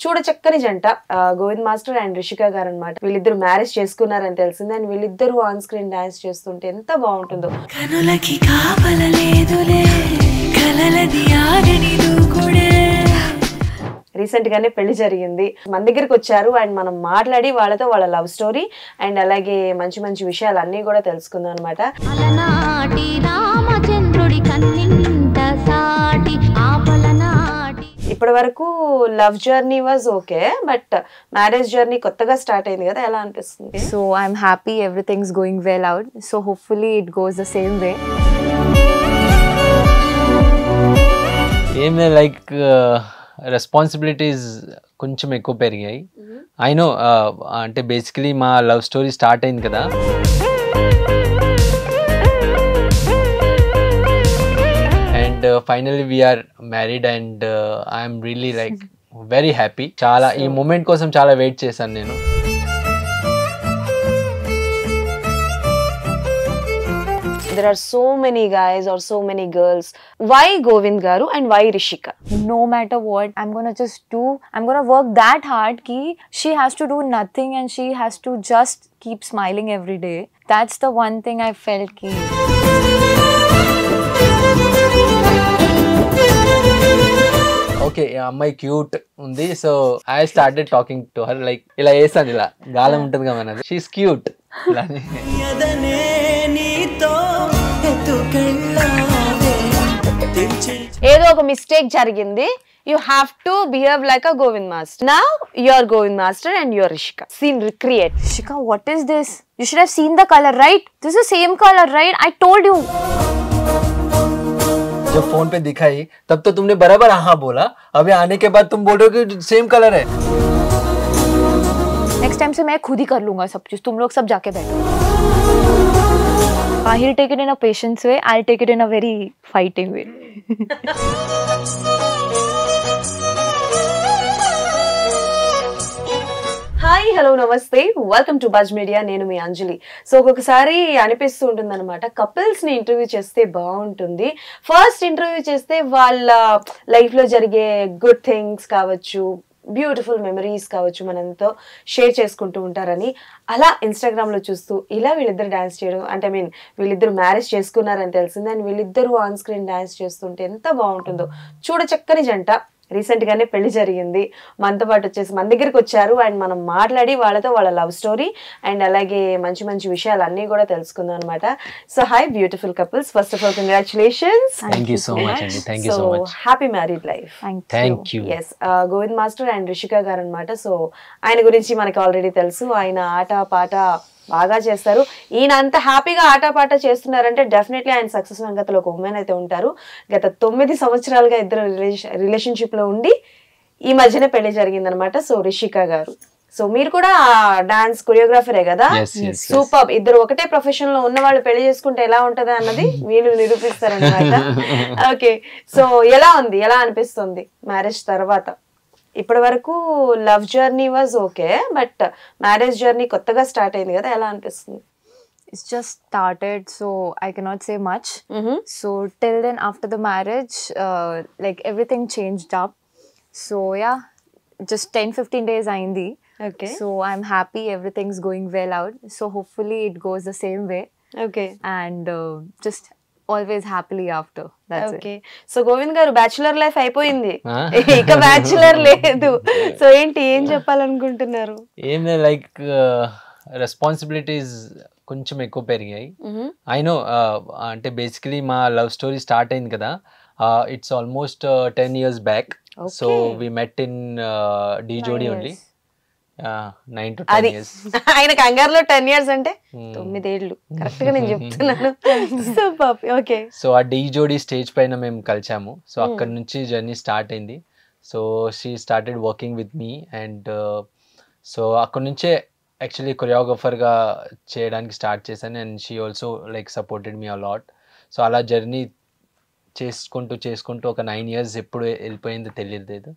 చూడ చక్కని జంట గోవింద్ మాస్టర్ అండ్ రిషిక గారు అన్నమాట. వీళ్ళిద్దరు మ్యారేజ్ చేసుకున్నారని తెలిసింది. అండ్ వీళ్ళిద్దరు ఆన్ స్క్రీన్ డాన్స్ చేస్తుంటే ఎంత బాగుంటుందో. కనులకి కాపలలేదులే కలలది ఆగని దూకుడే. రీసెంట్ గానే పెళ్లి జరిగింది. మన దగ్గరికి వచ్చారు అండ్ మనం మాట్లాడి వాళ్ళతో వాళ్ళ లవ్ స్టోరీ అండ్ అలాగే మంచి మంచి విషయాలు అన్ని కూడా తెలుసుకుందాం అనమాట. అలనాటి రామచంద్రుడి కన్నింట సాటి ఆపలనాటి. ఇప్పటి వరకు love journey was okay, but marriage journey కొత్తగా స్టార్ట్ అయింది కదా, ఎలా అనిపిస్తుంది? So I'm happy everything's going well out. So hopefully it goes the same way. ఏం లైక్ రెస్పాన్సిబిలిటీస్ కొంచెం ఎక్కువ పెరిగాయి. ఐ నో అంటే బేసికలీ మా లవ్ స్టోరీ స్టార్ట్ అయింది కదా, and finally we are married and I'm really like very happy. చాలా ఈ మూమెంట్ కోసం చాలా వెయిట్ చేశాను నేను. There are so many guys or so many girls. Why Govind garu and why Rishika? No matter what, I'm gonna work that hard ki she has to do nothing and she has to just keep smiling every day. That's the one thing I felt ki. Okay, ఈ అమ్మాయి cute ఉంది, so I started talking to her like ఇలా వేసాను, ఇలా గాలం ఉంటుంది కదా మనది, షీఈస్ క్యూట్. ఏదో ఒక మిస్టేక్ జరిగింది. You have to behave like a Govind master. Now you are Govind master and you are Rishika. Scene recreate. Rishika, what is this? You should have seen the color, right? This is the same color, right? I told you. जब phone पे दिखाई तब तो तुमने बराबर हाँ बोला, अभी आने के बाद तुम बोल रहे हो कि सेम कलर है. Next time से मैं खुद ही कर लूंगा सब चीज, तुम लोग सब जाके बैठो. He'll take it in a patience way, I'll take it in a very fighting way. Hi, hello, నమస్తే, వెల్కమ్ టు బజ్ మీడియా. నేను మీ అంజలి. సో ఒక్కొక్కసారి అనిపిస్తూ ఉంటుంది అనమాట, కపుల్స్ ని ఇంటర్వ్యూ చేస్తే బాగుంటుంది. ఫస్ట్ ఇంటర్వ్యూ చేస్తే వాళ్ళ లైఫ్ లో జరిగే గుడ్ థింగ్స్ కావచ్చు, బ్యూటిఫుల్ మెమరీస్ కావచ్చు, మనంతో షేర్ చేసుకుంటూ ఉంటారని అలా ఇన్స్టాగ్రామ్ లో చూస్తూ ఇలా వీళ్ళిద్దరు డాన్స్ చేయడం, అంటే ఐ మీన్ వీళ్ళిద్దరు మ్యారేజ్ చేసుకున్నారని తెలిసింది. అండ్ వీళ్ళిద్దరు ఆన్ స్క్రీన్ డాన్స్ చేస్తుంటే ఎంత బాగుంటుందో. చూడ చక్కని జంట. రీసెంట్ గానే పెళ్లి జరిగింది. మనతో పాటు వచ్చేసి మన దగ్గరికి వచ్చారు అండ్ మనం మాట్లాడి వాళ్ళతో వాళ్ళ లవ్ స్టోరీ అండ్ అలాగే మంచి మంచి విషయాలు అన్ని కూడా తెలుసుకుందాం అనమాట. So hi beautiful couples, first of all congratulations. Thank you so much అండి, thank you so much. Happy married life. Thank you. Yes, Govind master and Rishika గారు అనమాట. సో ఆయన గురించి మనకి ఆల్రెడీ తెలుసు. ఆయన ఆట పాట బాగా చేస్తారు. ఈయన అంత హ్యాపీగా ఆటపాట చేస్తున్నారంటే డెఫినెట్లీ ఆయన సక్సెస్ వెనకతలో ఒక ఉమెన్ అయితే ఉంటారు. గత 9 సంవత్సరాలుగా ఇద్దరు రిలేషన్షిప్ లో ఉండి ఈ మధ్యనే పెళ్లి జరిగిందనమాట. సో రిషిక గారు, సో మీరు కూడా డాన్స్ కొరియోగ్రాఫరే కదా? సూపర్. ఇద్దరు ఒకటే ప్రొఫెషన్ లో ఉన్న వాళ్ళు పెళ్లి చేసుకుంటే ఎలా ఉంటది అన్నది వీళ్ళు నిరూపిస్తారనమాట. ఓకే, సో ఎలా ఉంది, ఎలా అనిపిస్తుంది మ్యారేజ్ తర్వాత? ఇప్పటి వరకు love journey was okay, but marriage journey కొత్తగా స్టార్ట్ అయింది కదా, ఎలా అనిపిస్తుంది? It's just started, so I cannot say much. So till then, after the marriage, like everything changed up. So yeah, just 10-15 days aindi. Okay. So I'm happy everything's going well out. So hopefully it goes the same way. Okay. And just always happily after. That's okay. So Govind గారు bachelor life అయిపోయింది, ఇక bachelor లేదు. So ఏంటి, ఏం చెప్పాలనుకుంటున్నారు? ఏం like responsibilities కొంచెం ఎక్కువ పెరిగాయి. ఐ నో అంటే బేసికలీ మా లవ్ స్టోరీ స్టార్ట్ అయింది కదా, it's almost 10 years back. So we met in Dhee Jodi only 9 to 10 years. ఆయన కంగారులో 10 years అంటే 9 ఏళ్ళు కరెక్ట్ గా నేను చెప్తున్నాను. ఓకే. సో ఆ డి జోడీ స్టేజ్ పైన మేము కలిసాము. సో అక్కడ నుంచి జర్నీ స్టార్ట్ అయింది. So she started working with me and so అక్కడ నుంచే యాక్చువల్లీ కొరియోగ్రఫర్గా చేయడానికి స్టార్ట్ చేశాను. And she also like supported me a lot. So అలా జర్నీ చేసుకుంటూ ఒక 9 years ఎప్పుడు వెళ్ళిపోయిందో తెలియలేదు.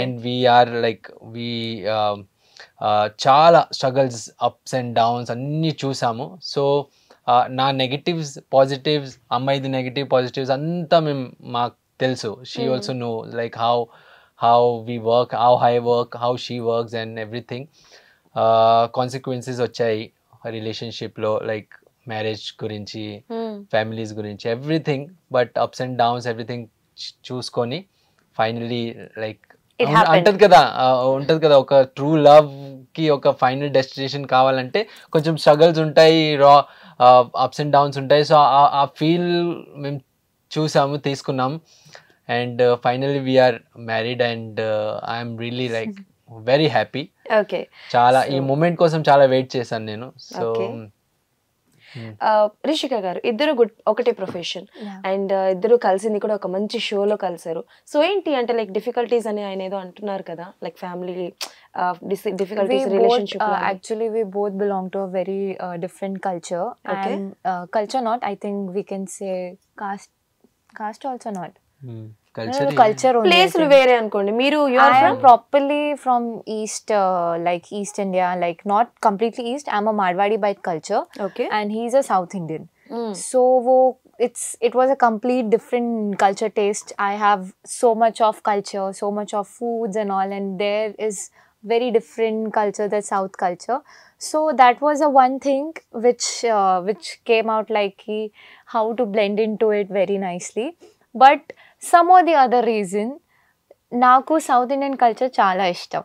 అండ్ వీఆర్ లైక్ చాలా స్ట్రగల్స్, అప్స్ అండ్ డౌన్స్ అన్నీ చూసాము. సో నా నెగటివ్స్ పాజిటివ్స్, అమ్మాయిది నెగటివ్ పాజిటివ్స్ అంతా మాకు తెలుసు. She also know like how we work, how I work, how she works and everything. Consequences వచ్చాయి రిలేషన్షిప్లో, లైక్ మ్యారేజ్ గురించి, ఫ్యామిలీస్ గురించి, everything. But apps and downs everything చూసుకొని ఫైనలీ లైక్ ఉంటది కదా ఒక ట్రూ లవ్ కి ఒక ఫైనల్ డెస్టినేషన్ కావాలంటే కొంచెం స్ట్రగల్స్ ఉంటాయి, అప్స్ అండ్ డౌన్స్ ఉంటాయి. సో ఆ ఫీల్ మేము చూసాము, తీసుకున్నాం. And finally we are married and I'm really like very happy. Okay, చాలా ఈ మూమెంట్ కోసం చాలా వెయిట్ చేశాను నేను. సో రిషిక గారు ఇద్దరు ఒకటే ప్రొఫెషన్ అండ్ ఇద్దరు కలిసింది కూడా ఒక మంచి షోలో కలిసారు. సో ఏంటి అంటే లైక్ డిఫికల్టీస్ అని ఆయన ఏదో అంటున్నారు కదా, like family difficulties relationship actually we both belong to a very different culture. Okay. And culture not, I think we can say caste also not. Culture only. Place వేరే అనుకోండి. మీరు I am properly from east, like East India, like not completely east. I am a Marwadi by culture. Okay. And he is a South Indian. So it was a complete different culture taste. I have so much of culture, so much of foods and all, and there is very different culture, the South culture. So that was a one thing which came out like how to blend into it very nicely. But some or the other reason, నాకు south Indian culture చాలా ఇష్టం.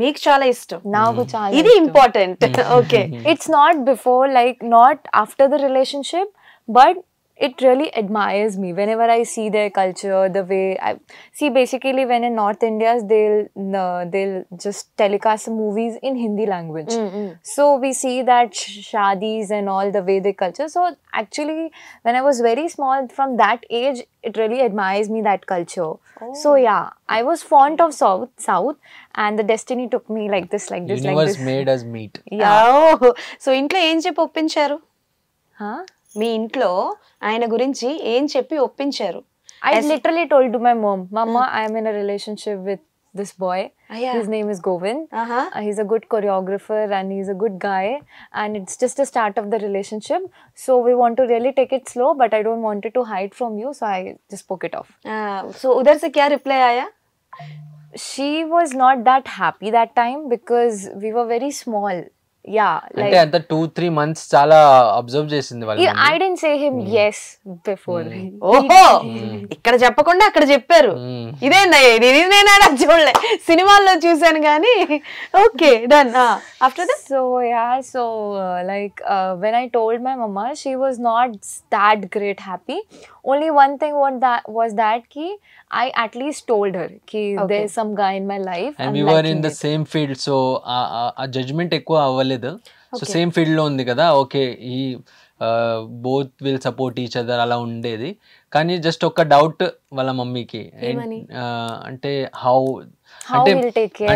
మీకు చాలా ఇష్టం? నాకు చాలా, ఇది important. Okay, it's not before, like not after the relationship, but it really admires me whenever I see their culture, the way I see. Basically when in North India's they'll just telecast movies in Hindi language. So we see that shadis and all, the way they culture. So actually when I was very small, from that age it really admires me, that culture. So yeah, I was fond of south and the destiny took me like this universe made us meet. Yeah. So ఇంట్లో ఏం చెప్పి ఒప్పించారు? మీ ఇంట్లో ఆయన గురించి ఏం చెప్పి ఒప్పించారు? I literally told to my mom, Mama, I am in a relationship with this boy. His name is Govind. He's a good choreographer and he's a good guy, and it's just the start of the relationship. So we want to really take it slow, but I don't want it to hide from you, so I just spoke it off. So उधर से क्या reply आया? She was not that happy that time because we were very small. Yeah, అంటే అంత 2-3 months చాలా observe చేసింది వాళ్ళు. I didn't say him yes before. ఓహో, ఇక్కడ చెప్పకుండా అక్కడ చెప్పారు. ఇదేనా ఇది నేను చూడలే, సినిమాల్లో చూసాను కానీ. Okay, done. After that so yeah, so like when I told my mama, she was not that great happy. Only one thing was that ki I at least told her ki there's some guy in my life and we were in the same field, so a judgment ఎక్కువ అవ్వలేదు. So same field లో ఉంది కదా, okay ఈ both will support each other అలా ఉండేది. కానీ just ఒక డౌట్ వాళ్ళ మమ్మీకి, అంటే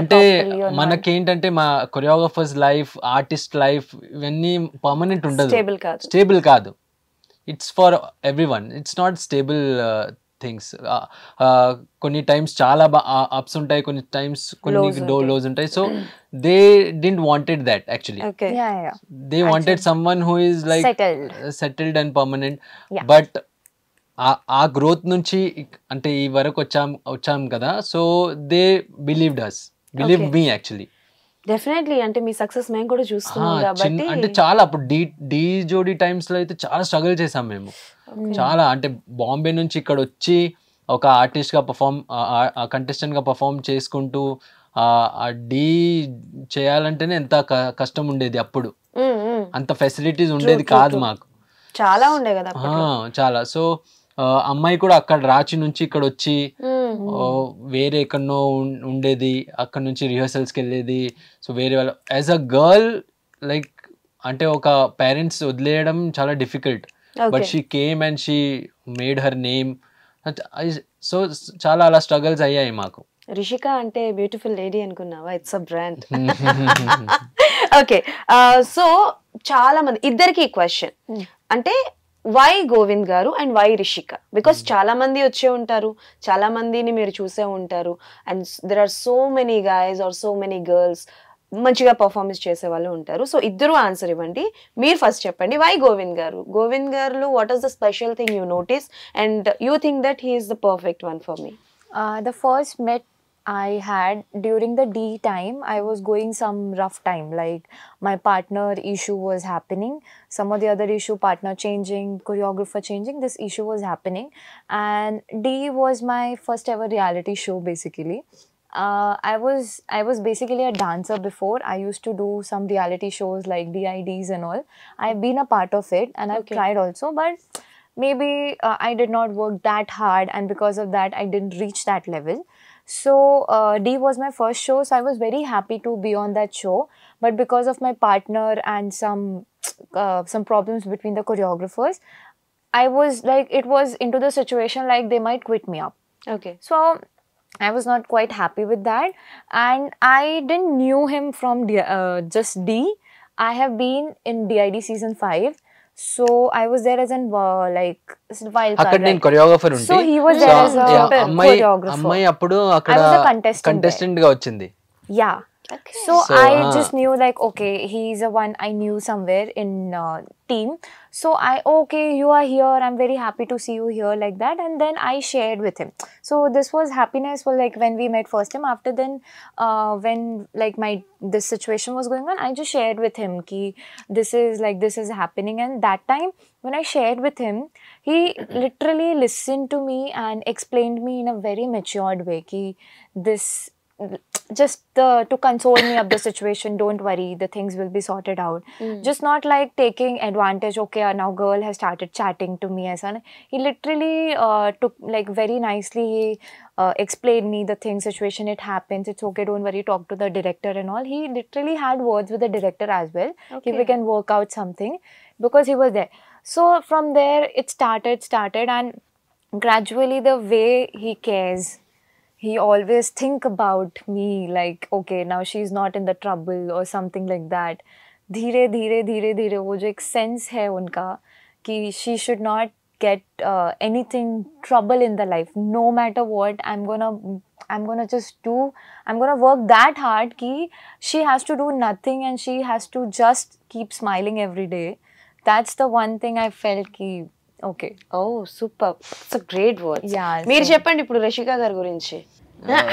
అంటే మనకేంటంటే మా కొరియోగ్రఫర్స్ లైఫ్, ఆర్టిస్ట్ లైఫ్ ఇవన్నీ పర్మనెంట్ ఉండదు, స్టేబుల్ కాదు. It's for everyone, it's not stable things. కొన్ని టైమ్స్ చాలా అప్స్ ఉంటాయి, కొన్ని టైమ్స్ కొన్ని లోస్ ఉంటాయి. So they didn't wanted that actually. They wanted someone who is like settled and permanent. But ఆ గ్రోత్ నుంచి అంటే ఈ వరకు వచ్చాం కదా, so they believed us, believed me actually. Definitely, అంటే మీ సక్సెస్ మేము కూడా చూస్తున్నాం కాబట్టి. అంటే చాలా అప్పుడు డి జోడీ టైమ్స్ లో అయితే చాలా స్ట్రగుల్ చేసాం మేము. చాలా అంటే బాంబే నుంచి ఇక్కడ వచ్చి ఒక ఆర్టిస్ట్ గా కంటెస్టెంట్ గా పర్ఫామ్ చేసుకుంటూ ఆ డి చేయాలంటేనే ఎంత కష్టం ఉండేది అప్పుడు. అంత ఫెసిలిటీస్ ఉండేది కాదు మాకు, చాలా ఉండే కదా చాలా. సో అమ్మాయి కూడా అక్కడ రాంచీ నుంచి ఇక్కడ వచ్చి వేరే ఎక్కడనో ఉండేది, అక్కడ నుంచి రిహర్సల్స్కి వెళ్ళేది. సో వేరే వాళ్ళు యాజ్ అ గర్ల్ లైక్ అంటే ఒక పేరెంట్స్ వదిలేయడం చాలా difficult. But she came and she made her name. So చాలా అలా స్ట్రగల్స్ అయ్యాయి మాకు. రిషిక అంటే బ్యూటిఫుల్ లేడీ అనుకున్నావా? It's a brand. Okay, so చాలా మంది ఇద్దరికి క్వశ్చన్ అంటే వై గోవింద్ గారు అండ్ వై రిషిక? బికాస్ చాలా మంది వచ్చే ఉంటారు, చాలా మందిని మీరు చూసే ఉంటారు, and there are so many guys are so many girls మంచిగా పర్ఫార్మెన్స్ చేసే వాళ్ళు ఉంటారు. సో ఇద్దరు ఆన్సర్ ఇవ్వండి. మీరు ఫస్ట్ చెప్పండి, వై గోవింద్ గారు? గోవింద్ గారు what is the special thing you notice and you think that he is the perfect one for me? The first met I had during the D time, I was going some rough time. Like my partner issue was happening, some of the other issue, partner changing, choreographer changing, this issue was happening. And D was my first ever reality show basically. I was basically a dancer before. I used to do some reality shows like DIDs and all. I've been a part of it and I've tried also, but maybe I did not work that hard, and because of that I didn't reach that level. So D was my first show, so I was very happy to be on that show. But because of my partner and some problems between the choreographers, I was like, it was into the situation like they might quit me up. Okay So I was not quite happy with that, and I didn't knew him from just D. I have been in DID season 5, so I was there as an like wild అక్కడ card. నేను Right? Choreographer ఉంటే So he was there as a choreographer. అమ్మాయి అప్పుడు అక్కడ I was a contestant contestant గా వచ్చింది. Yeah. So I just knew like, okay, he's the one I knew somewhere in team. So okay, you are here, I'm very happy to see you here, like that. And then I shared with him. So this was happiness for like when we met first time. After then, when like this situation was going on, I just shared with him ki this is happening. And that time when I shared with him, he literally listened to me and explained me in a very matured way ki this just to console me of the situation, don't worry, the things will be sorted out. Just not like taking advantage, okay, now girl has started chatting to me as an. He literally took like very nicely, he explained me the thing, situation, it happens, it's okay, don't worry, talk to the director and all. He literally had words with the director as well, if we can work out something, because he was there. So from there it started, and gradually the way he cares, he always think about me like, okay, now she's not in the trouble or something like that. धीरे धीरे वो जो एक sense है उनका कि she should not get anything trouble in the life, no matter what. I'm gonna work that hard ki she has to do nothing and she has to just keep smiling every day. That's the one thing I felt ki okay. Oh super, it's great words. Yeah, మీరు చెప్పండి ఇప్పుడు రషిక గారి గురించి.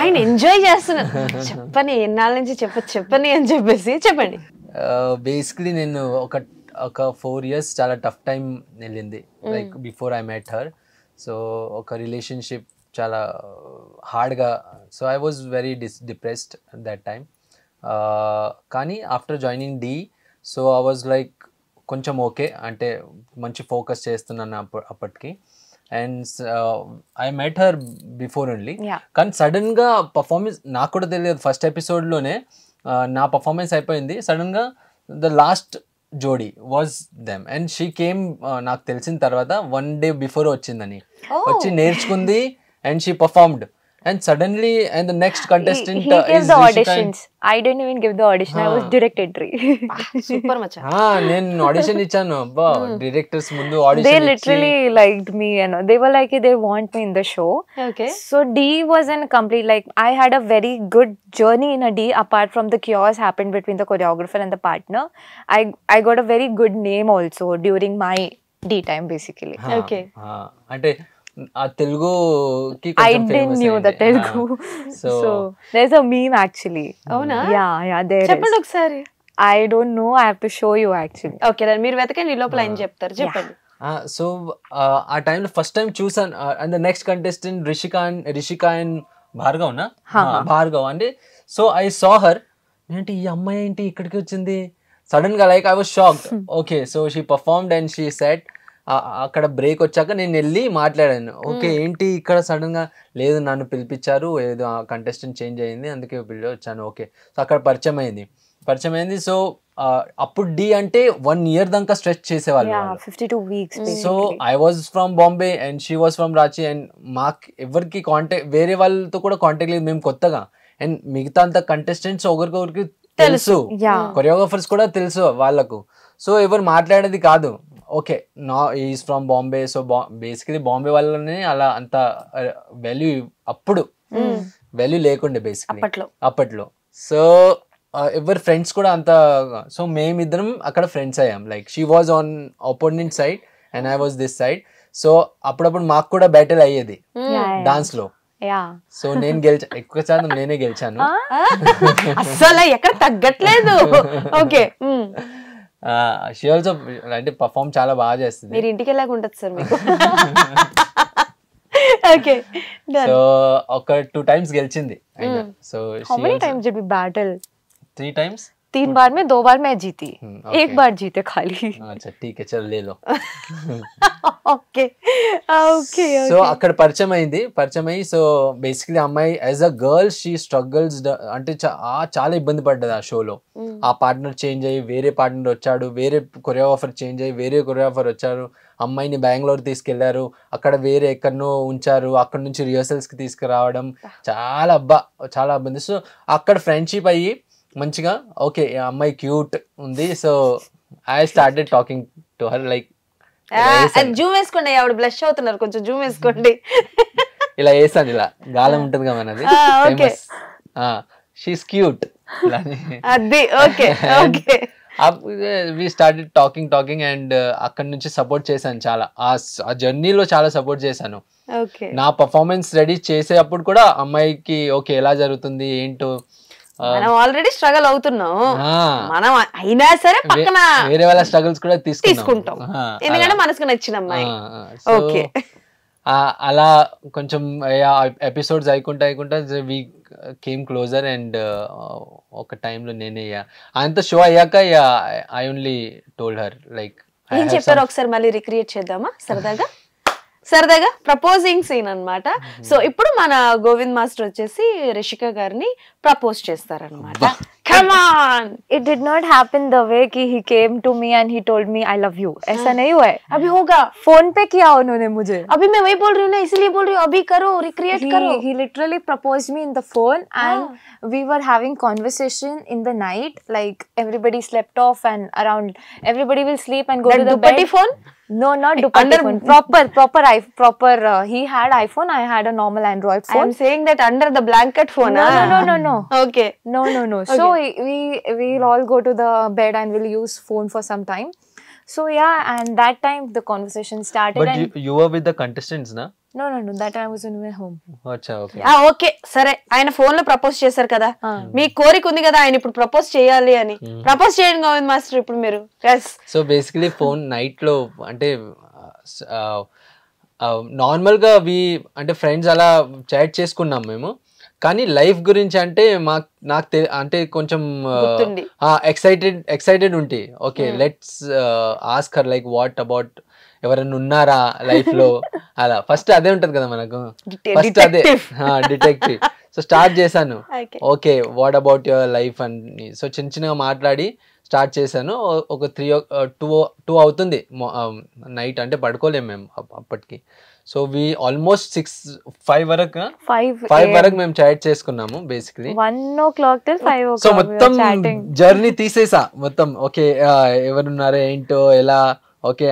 ఆయన enjoy చేస్తున్నారు, చెప్పని ఎన్నాళ్ళ నుంచి చెప్పని అని చెప్పేసి చెప్పండి. బేసిక్లీ నేను ఒక 4 years చాలా టఫ్ టైం వెళ్ళింది, like before I met her. So ఒక రిలేషన్షిప్ చాలా హార్డ్గా, so I was very depressed that time. కానీ after joining Dhee, so I was like కొంచెం ఓకే, అంటే మంచి ఫోకస్ చేస్తున్నాను అప్పటికి. And I met her before only. కానీ సడన్గా పర్ఫార్మెన్స్ నాకు కూడా తెలియదు, ఫస్ట్ ఎపిసోడ్లోనే నా పర్ఫార్మెన్స్ అయిపోయింది. సడన్గా ద లాస్ట్ జోడీ was them, and she came. నాకు తెలిసిన తర్వాత 1 day బిఫోర్ వచ్చిందని, వచ్చి నేర్చుకుంది, and she performed. And suddenly, and the next contestant he gave is the Rishika. auditions. I didn't even give the audition. I was direct entry. Super much. నేను audition ఇచ్చాను, అబ్బా directors ముందు They audition literally liked me, and they were like, they want me in the show. Okay. So D was an complete, like, I had a very good journey in a D, apart from the chaos happened between the choreographer and the partner. I got a very good name also during my D time basically. Okay. అంటే ఆ తెలుగుకి I didn't knew the Telugu. So there's a meme actually. అవునా? Yeah, there చెప్పండి is. ఒకసారి. I don't know, I have to show you actually. Okay, మీరు వెతకండి, ఈ లోపల ఆయన చెప్తారు, చెప్పండి. సో ఆ టైంలో ఫస్ట్ టైం చూసాను. And the next contestant Rishika and భార్గవ్నా, భార్గవ్ అంటే. సో ఐ సా హర్, ఏంటి ఈ అమ్మాయి ఏంటి ఇక్కడికి వచ్చింది సడన్ గా, like I was shocked. Okay, so she performed and she said. అక్కడ బ్రేక్ వచ్చాక నేను వెళ్ళి మాట్లాడాను, ఓకే ఏంటి ఇక్కడ సడన్ గా, లేదు నన్ను పిలిపించారు, ఏదో కంటెస్టెంట్ చేంజ్ అయింది అందుకే పిలిచి వచ్చాను. ఓకే, సో అక్కడ పరిచయం అయింది. సో అప్పుడు డి అంటే 1 year దాకా స్ట్రెచ్ చేసేవాళ్ళు. 52 weeks. So I was from Bombay and she was from Ranchi. And మాకు ఎవరికి కాంటాక్ట్, వేరే వాళ్ళతో కూడా కాంటాక్ట్ లేదు, మేము కొత్తగా. అండ్ మిగతా అంత కంటెస్టెంట్స్ ఒకరికొకరికి తెలుసు, కొరియోగ్రాఫర్స్ కూడా తెలుసు వాళ్ళకు. సో ఎవరు మాట్లాడేది కాదు. Okay, is from Bombay. So basically Bombay వాళ్ళని అలా అంత వాల్యూ అప్పుడు వాల్యూ లేకుండే బేసికలీ అప్పట్లో. సో ఎవరి ఫ్రెండ్స్ కూడా అంత. సో మేమిద్దరం అక్కడ ఫ్రెండ్స్ అయ్యాం, like she was on opponent side and I was this side. So అప్పుడప్పుడు మాకు కూడా బ్యాటిల్ అయ్యేది డాన్స్ లో. Yeah. సో నేను ఎక్కువ శాతం నేనే గెలిచాను. అస్సలు ఎక్కడ తగ్గట్లేదు. ఓకే, షీ ఆల్సో అంటే పర్ఫామ్ చాలా బాగా చేస్తుంది. మీరు ఇంటికి వెళ్ళాక ఉంటుంది సార్ మీకు. ఓకే, సో ఒక 2 times గెలిచింది. So How many times did we battle? 3 times. 3 बार में 2 बार मैं जीती, एक बार जीते खाली. अच्छा ठीक है चल ले लो. Okay okay. సో అక్కడ పరిచయం అయ్యి సో బేసిక్లీ అమ్మాయి as a girl she struggles అంటే చాలా ఇబ్బంది పడ్డది ఆ షోలో. ఆ పార్ట్నర్ చేంజ్ అయ్యి వేరే పార్ట్నర్ వచ్చాడు, వేరే కొరియోగ్రాఫర్ చేంజ్ అయ్యి వేరే కొరియోగ్రాఫర్ వచ్చారు, అమ్మాయిని బెంగళూరు తీసుకెళ్లారు, అక్కడ వేరే ఎక్కడనో ఉంచారు, అక్కడ నుంచి రిహర్సల్స్ కి తీసుకురావడం చాలా ఇబ్బంది. సో అక్కడ ఫ్రెండ్షిప్ అయ్యి మంచిగా ఓకే అమ్మాయి క్యూట్ ఉంది. So I started talking to her like Zoom వేసుకోండి, ఆవిడ బ్లష్ అవుతున్నారు, కొంచెం జూమ్ వేసుకోండి. ఇలా వేసాను, ఇలా గాలం ఉంటుంది కదా మనది, షీస్ క్యూట్ అది. Okay okay. We started talking and అక్కడ నుంచి సపోర్ట్ చేశాను చాలా. ఆ జర్నీలో చాలా సపోర్ట్ చేశాను. నా పర్ఫార్మెన్స్ రెడీ చేసేటప్పుడు కూడా అమ్మాయికి ఓకే ఎలా జరుగుతుంది ఏంటో, మనం ఆల్రెడీ స్ట్రగల్ అవుతున్నాం, మనం అయినా సరే పక్కన వేరే వాళ్ళ స్ట్రగుల్స్ కూడా తీసుకుంటాం, ఎందుకంటే మనసుకు నచ్చిన అమ్మాయి. ఓకే, అలా కొంచెం ఎపిసోడ్స్ అయికుంటా వి కేమ్ క్లోజర్ అండ్ ఒక టైంలో నేనే అంత షో అయ్యాక I only told her like ఏం చెప్పారు ఒకసారి మళ్ళీ రిక్రియేట్ చేద్దామా సరదాగా ప్రపోజింగ్ సీన్ అన్నమాట. సో ఇప్పుడు మన గోవింద్ మాస్టర్ వచ్చేసి రిషిక గారిని ప్రపోజ్ చేస్తారన్నమాట. Come on! It did not happen the way कि he came to me and he told me I love you. ऐसा नहीं हुआ है. अभी होगा. फोन पे किया उन्होंने मुझे. अभी मैं वही बोल रही हूँ ना, इसलिए बोल रही हूँ अभी करो, रिक्रिएट करो. He literally proposed me in the phone and we were having conversation in the night. Like everybody slept off and around everybody will sleep and go that to the Ducati bed. phone? No, not Ducati phone. Proper. He had iPhone. I had a normal Android phone. I am saying that under the blanket phone. No. Okay. No. So we'll all go to the bed and we'll use phone for some time. So yeah, and that time the conversation started. But you were with the contestants, na? No. That time I was in my home. Acha, okay. Okay సరే, ఆయన phone లో propose చేశారు కదా, మీ కోరిక ఉంది కదా ఆయన ఇప్పుడు ప్రపోజ్ చేయాలి అని. ప్రపోజ్ చేయండి గోవింద్ మాస్టర్ ఇప్పుడు మీరు. సో బేసికలీ ఫోన్ నైట్ లో అంటే నార్మల్ గా అంటే ఫ్రెండ్స్ అలా చాట్ చేసుకున్నాం మేము, కానీ లైఫ్ గురించి అంటే నాకు అంటే కొంచెం ఎక్సైటెడ్ ఉంటే okay let's ask her like what about ఎవరైనా ఉన్నారా లైఫ్ లో, అలా ఫస్ట్ అదే ఉంటది కదా మనకు, ఫస్ట్ అదే డిటెక్టివ్. సో స్టార్ట్ చేశాను, okay what about your life అని. సో చిన్నగా మాట్లాడి స్టార్ట్ చేశాను. ఒక 2 అవుతుంది నైట్, అంటే పడుకోలేము మేము అప్పటికి. సో వి ఆల్మోస్ట్ 5 వరకు మేము చాట్ చేసుకున్నాము basically. 1 o'clock till 5 o'clock. So మొత్తం జర్నీ తీసేసా మొత్తం. ఓకే ఎవరున్నారో ఏంటో ఎలా, ఓకే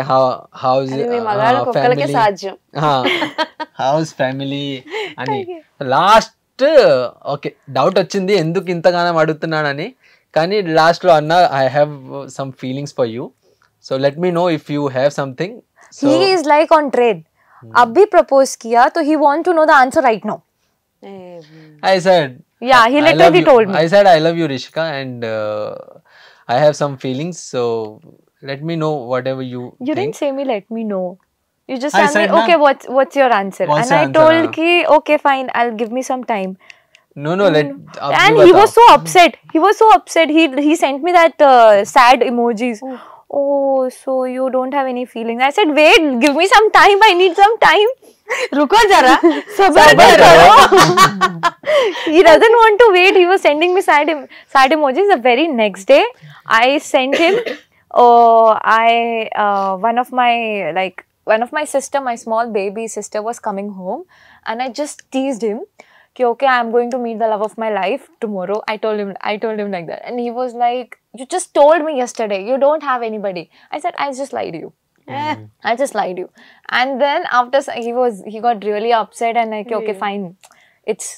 హౌస్ ఫ్యామిలీ అని. లాస్ట్ ఓకే డౌట్ వచ్చింది ఎందుకు ఇంతగానో అడుగుతున్నానని, కానీ లాస్ట్ లో అన్నా I have some feelings for you, so let me know if you have something. He is like on trade. अभी प्रपोज किया तो he want to know the answer right now. I said, yeah, he literally told me. I said I love you Rishika and I have some feelings, so let me know whatever you think. Didn't say me let me know. You just asked me, okay, what's your answer? And I told ki okay fine, I'll give me some time. No, and he was so upset. He sent me that sad emojis. Oh, so you don't have any feelings. I said, wait, give me some time. I need some time. Ruko jara. Sabar karo. He doesn't want to wait. He was sending me sad emojis. The very next day, I sent him. One of my sister, my small baby sister, was coming home, and I just teased him. Okay, I'm going to meet the love of my life tomorrow. I told him like that, and he was like, you just told me yesterday you don't have anybody. I said, I just lied to you. I just lied to you. And then after he got really upset and like, okay fine, it's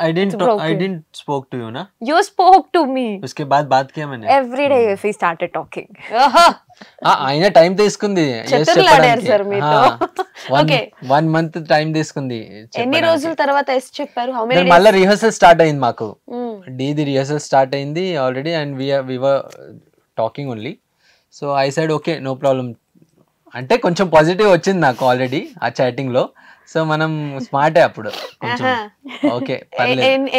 I didn't broken. spoke to you ना. you spoke to me उसके बाद बात किया मैंने. every day if we started talking. ఆయన time తీసుకుంది చతుర్లాడారు sir మీతో. Okay. 1 month టైం తీసుకుంది. ఎన్ని రోజుల తర్వాత ఎస్ చెప్పారు? హౌ మెనీ మళ్ళీ రిహర్సల్ స్టార్ట్ అయింది మాకు. డీది రిహర్సల్ స్టార్ట్ అయింది already and we were talking only. So I said okay no problem అంటే కొంచెం పాజిటివ్ వచ్చింది నాకు ఆల్రెడీ ఆ చాటింగ్ లో. సో మనం స్మార్టే అప్పుడు కొంచెం ఓకే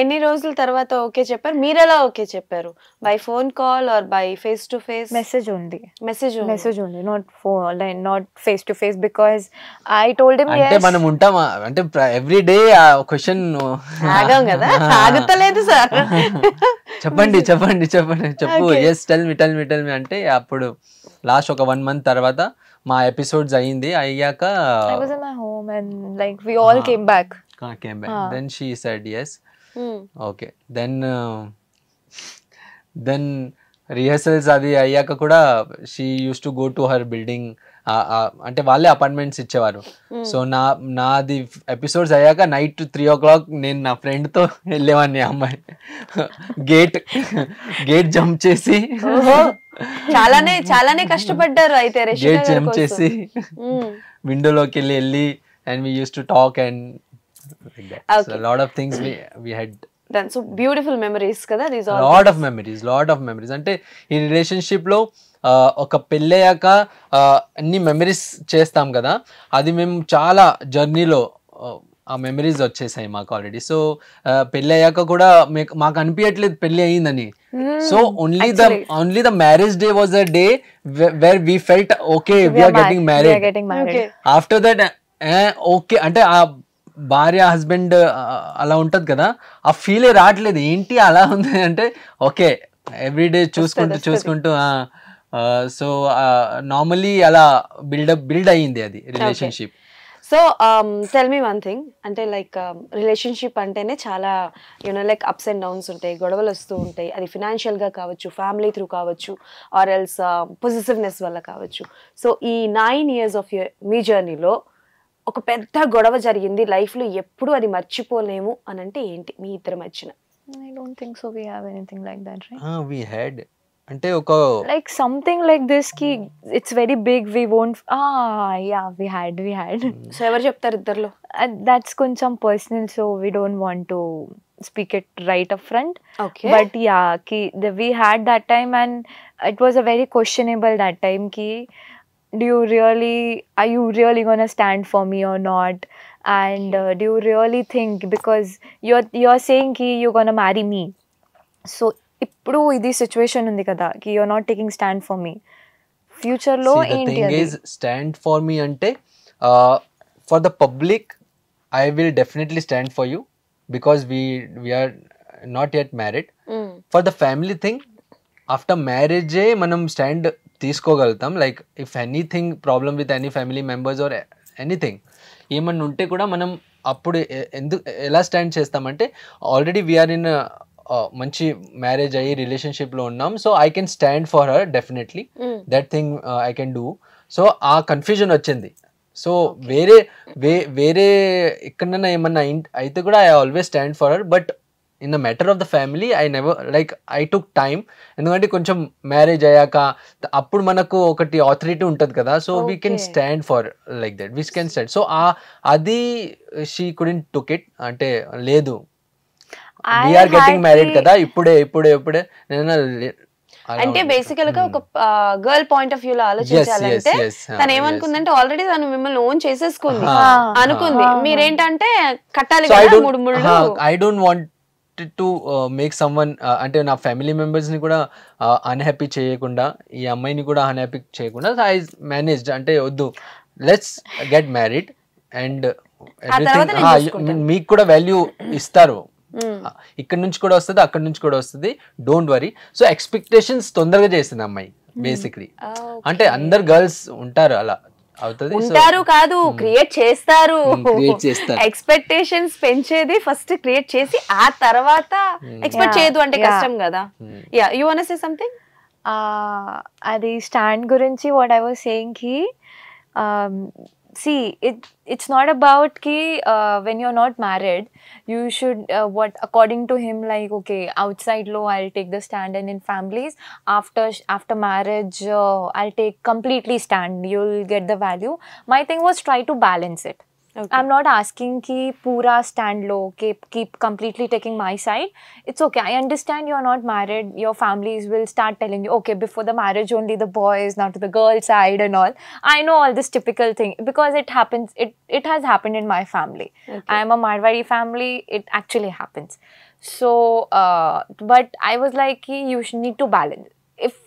ఎన్ని రోజుల తర్వాత ఓకే చెప్పారు? మీరు ఎలా ఓకే చెప్పారు? By phone call or by face to face? message only message only, not phone, like not face to face, because I told him అంటే yes. మనం ఉంటామా అంటే ఎవ్రీ డే ఆ క్వశ్చన్ ఆగం కదా, ఆగుతలేదు సార్. చెప్పండి చెప్పు ఎస్ టెల్ మీ అంటే అప్పుడు లాస్ట్ ఒక 1 month తర్వాత మా ఎపిసోడ్స్ అయ్యాక I was in my home and like we all came back. came back. Then she said yes. Okay. Then rehearsals అది అయ్యాక కూడా she use to go to her building. అంటే వాళ్ళే అపార్ట్మెంట్స్ ఇచ్చేవారు. సో నాది ఎపిసోడ్స్ అయ్యాక night 3 o'clock నేను నా ఫ్రెండ్తో వెళ్ళేవాడిని. అమ్మాయి గేట్ జంప్ చేసి చాలానే కష్టపడ్డారు అయితే. గేట్ జంప్ చేసి విండోలోకి వెళ్ళి and we use to talk and lot of things we had done. So beautiful memories కదా these all. lot of memories అంటే ఈ రిలేషన్షిప్ లో ఒక పెళ్ళయ్యాక అన్ని మెమరీస్ చేస్తాం కదా, అది మేము చాలా జర్నీలో ఆ మెమరీస్ వచ్చేసాయి మాకు ఆల్రెడీ. సో పెళ్ళి అయ్యాక కూడా మాకు అనిపించట్లేదు పెళ్ళి అయ్యిందని. So only the marriage day was the day where we felt okay we are getting married. After that okay అంటే ఆ భార్య హస్బెండ్ అలా ఉంటది కదా, ఆ ఫీలే రావట్లేదు. ఏంటి అలా ఉంది అంటే ఓకే ఎవ్రీడే చూసుకుంటూ సో నార్మలీ అలా బిల్డ్ అయ్యింది అది relationship. So tell me one thing, అంటే లైక్ రిలేషన్షిప్ అంటేనే చాలా లైక్ అప్స్ అండ్ డౌన్స్ ఉంటాయి, గొడవలు వస్తూ ఉంటాయి. అది ఫినాన్షియల్గా కావచ్చు, ఫ్యామిలీ త్రూ కావచ్చు, ఆర్ ఎల్స్ పొజిటివ్నెస్ వల్ల కావచ్చు. సో ఈ 9 years ఆఫ్ మీ జర్నీలో ఒక పెద్ద గొడవ జరిగింది లైఫ్లో, ఎప్పుడు అది మర్చిపోలేము అని అంటే ఏంటి మీ ఇద్దరి మధ్యన? I don't think so we have anything like that, right? We had అంటే ఒక like something like this ki it's very big, we won't yeah we had so ఎవరు చెప్తారు ఇద్దర్లో? that's కొంచెం personal, so we don't want to speak it right up front. Okay. But yeah we had that time and it was a very questionable that time ki are you really gonna stand for me or not, and do you really think, because you're saying ki you're gonna marry me, so ఇప్పుడు ఇది situation ఉంది కదా కి you're not taking stand for me, future లో ఏంటి అది? Stand for me అంటే for the public I will definitely stand for you because we are not yet married. For the family thing after మ్యారేజే మనం stand తీసుకోగలుగుతాం. Like if anything problem with any family members or anything ఏమన్నా ఉంటే కూడా మనం అప్పుడు ఎలా stand చేస్తామంటే ఆల్రెడీ వీఆర్ ఇన్ మంచి మ్యారేజ్ అయ్యి రిలేషన్షిప్లో ఉన్నాం. So I can stand for her definitely, that thing I can do. So ఆ కన్ఫ్యూజన్ వచ్చింది. సో వేరే ఎక్కడన్నా ఏమన్నా అయితే కూడా I always stand for her. But in the matter of the family I never like I took time. ఎందుకంటే కొంచెం marriage అయ్యాక అప్పుడు మనకు ఒకటి ఆథారిటీ ఉంటుంది కదా, so we can stand for like that, we can stand. So అది she couldn't took it, అంటే లేదు వీఆర్ గెటింగ్ మ్యారీడ్ కదా ఇప్పుడే అంటే బేసికల్ గా ఒక గర్ల్ పాయింట్ ఆఫ్ వ్యూ లో ఆలోచించాలంటే తను ఏమనుకుందంటే ఆల్రెడీ తను మిమ్మల్ని ఓన్ చేసేసుకుంది అనుకుంది. మీరేంటంటే కట్టాలి కదా 3 ముళ్ళు. I don't want to make someone అంటే నా ఫ్యామిలీ మెంబర్స్ ని కూడా అన్హ్యాపీ చేయకుండా, ఈ అమ్మాయిని కూడా అన్హ్యాపీ చేయకుండా ఐ మేనేజ్డ్. అంటే వద్దు, let's get married and everything మీకు కూడా వాల్యూ ఇస్తారు, ఇక్కడ నుంచి కూడా వస్తుంది అక్కడ నుంచి కూడా వస్తుంది, డోంట్ వరీ. సో ఎక్స్పెక్టేషన్స్ తొందరగా చేసింది అమ్మాయి బేసిక్లీ. అంటే అందరు గర్ల్స్ ఉంటారు అలా అవుతుంది, ఉంటారు కాదు క్రియేట్ చేస్తారు. ఎక్స్పెక్టేషన్స్ పెంచేది ఫస్ట్ క్రియేట్ చేసి ఆ తర్వాత ఎక్స్పెక్ట్ చేయదు అంటే కష్టం కదా. Yeah you want to say something? అది స్టాండ్ గురించి వాట్ ఐ వాస్ సేయింగ్ కి see, it's not about ki when you're not married, you should what according to him, like okay, outside law I'll take the stand, and in families after marriage I'll take completely stand, you'll get the value. My thing was try to balance it. Okay. I'm not asking ki pura stand low, keep completely taking my side. It's okay, I understand you're not married, your families will start telling you, okay, before the marriage only the boys, now to the girl side and all. I know all this typical thing because it happens, it has happened in my family. Okay. I am a Marwari family, it actually happens. So but I was like ki you should need to balance. If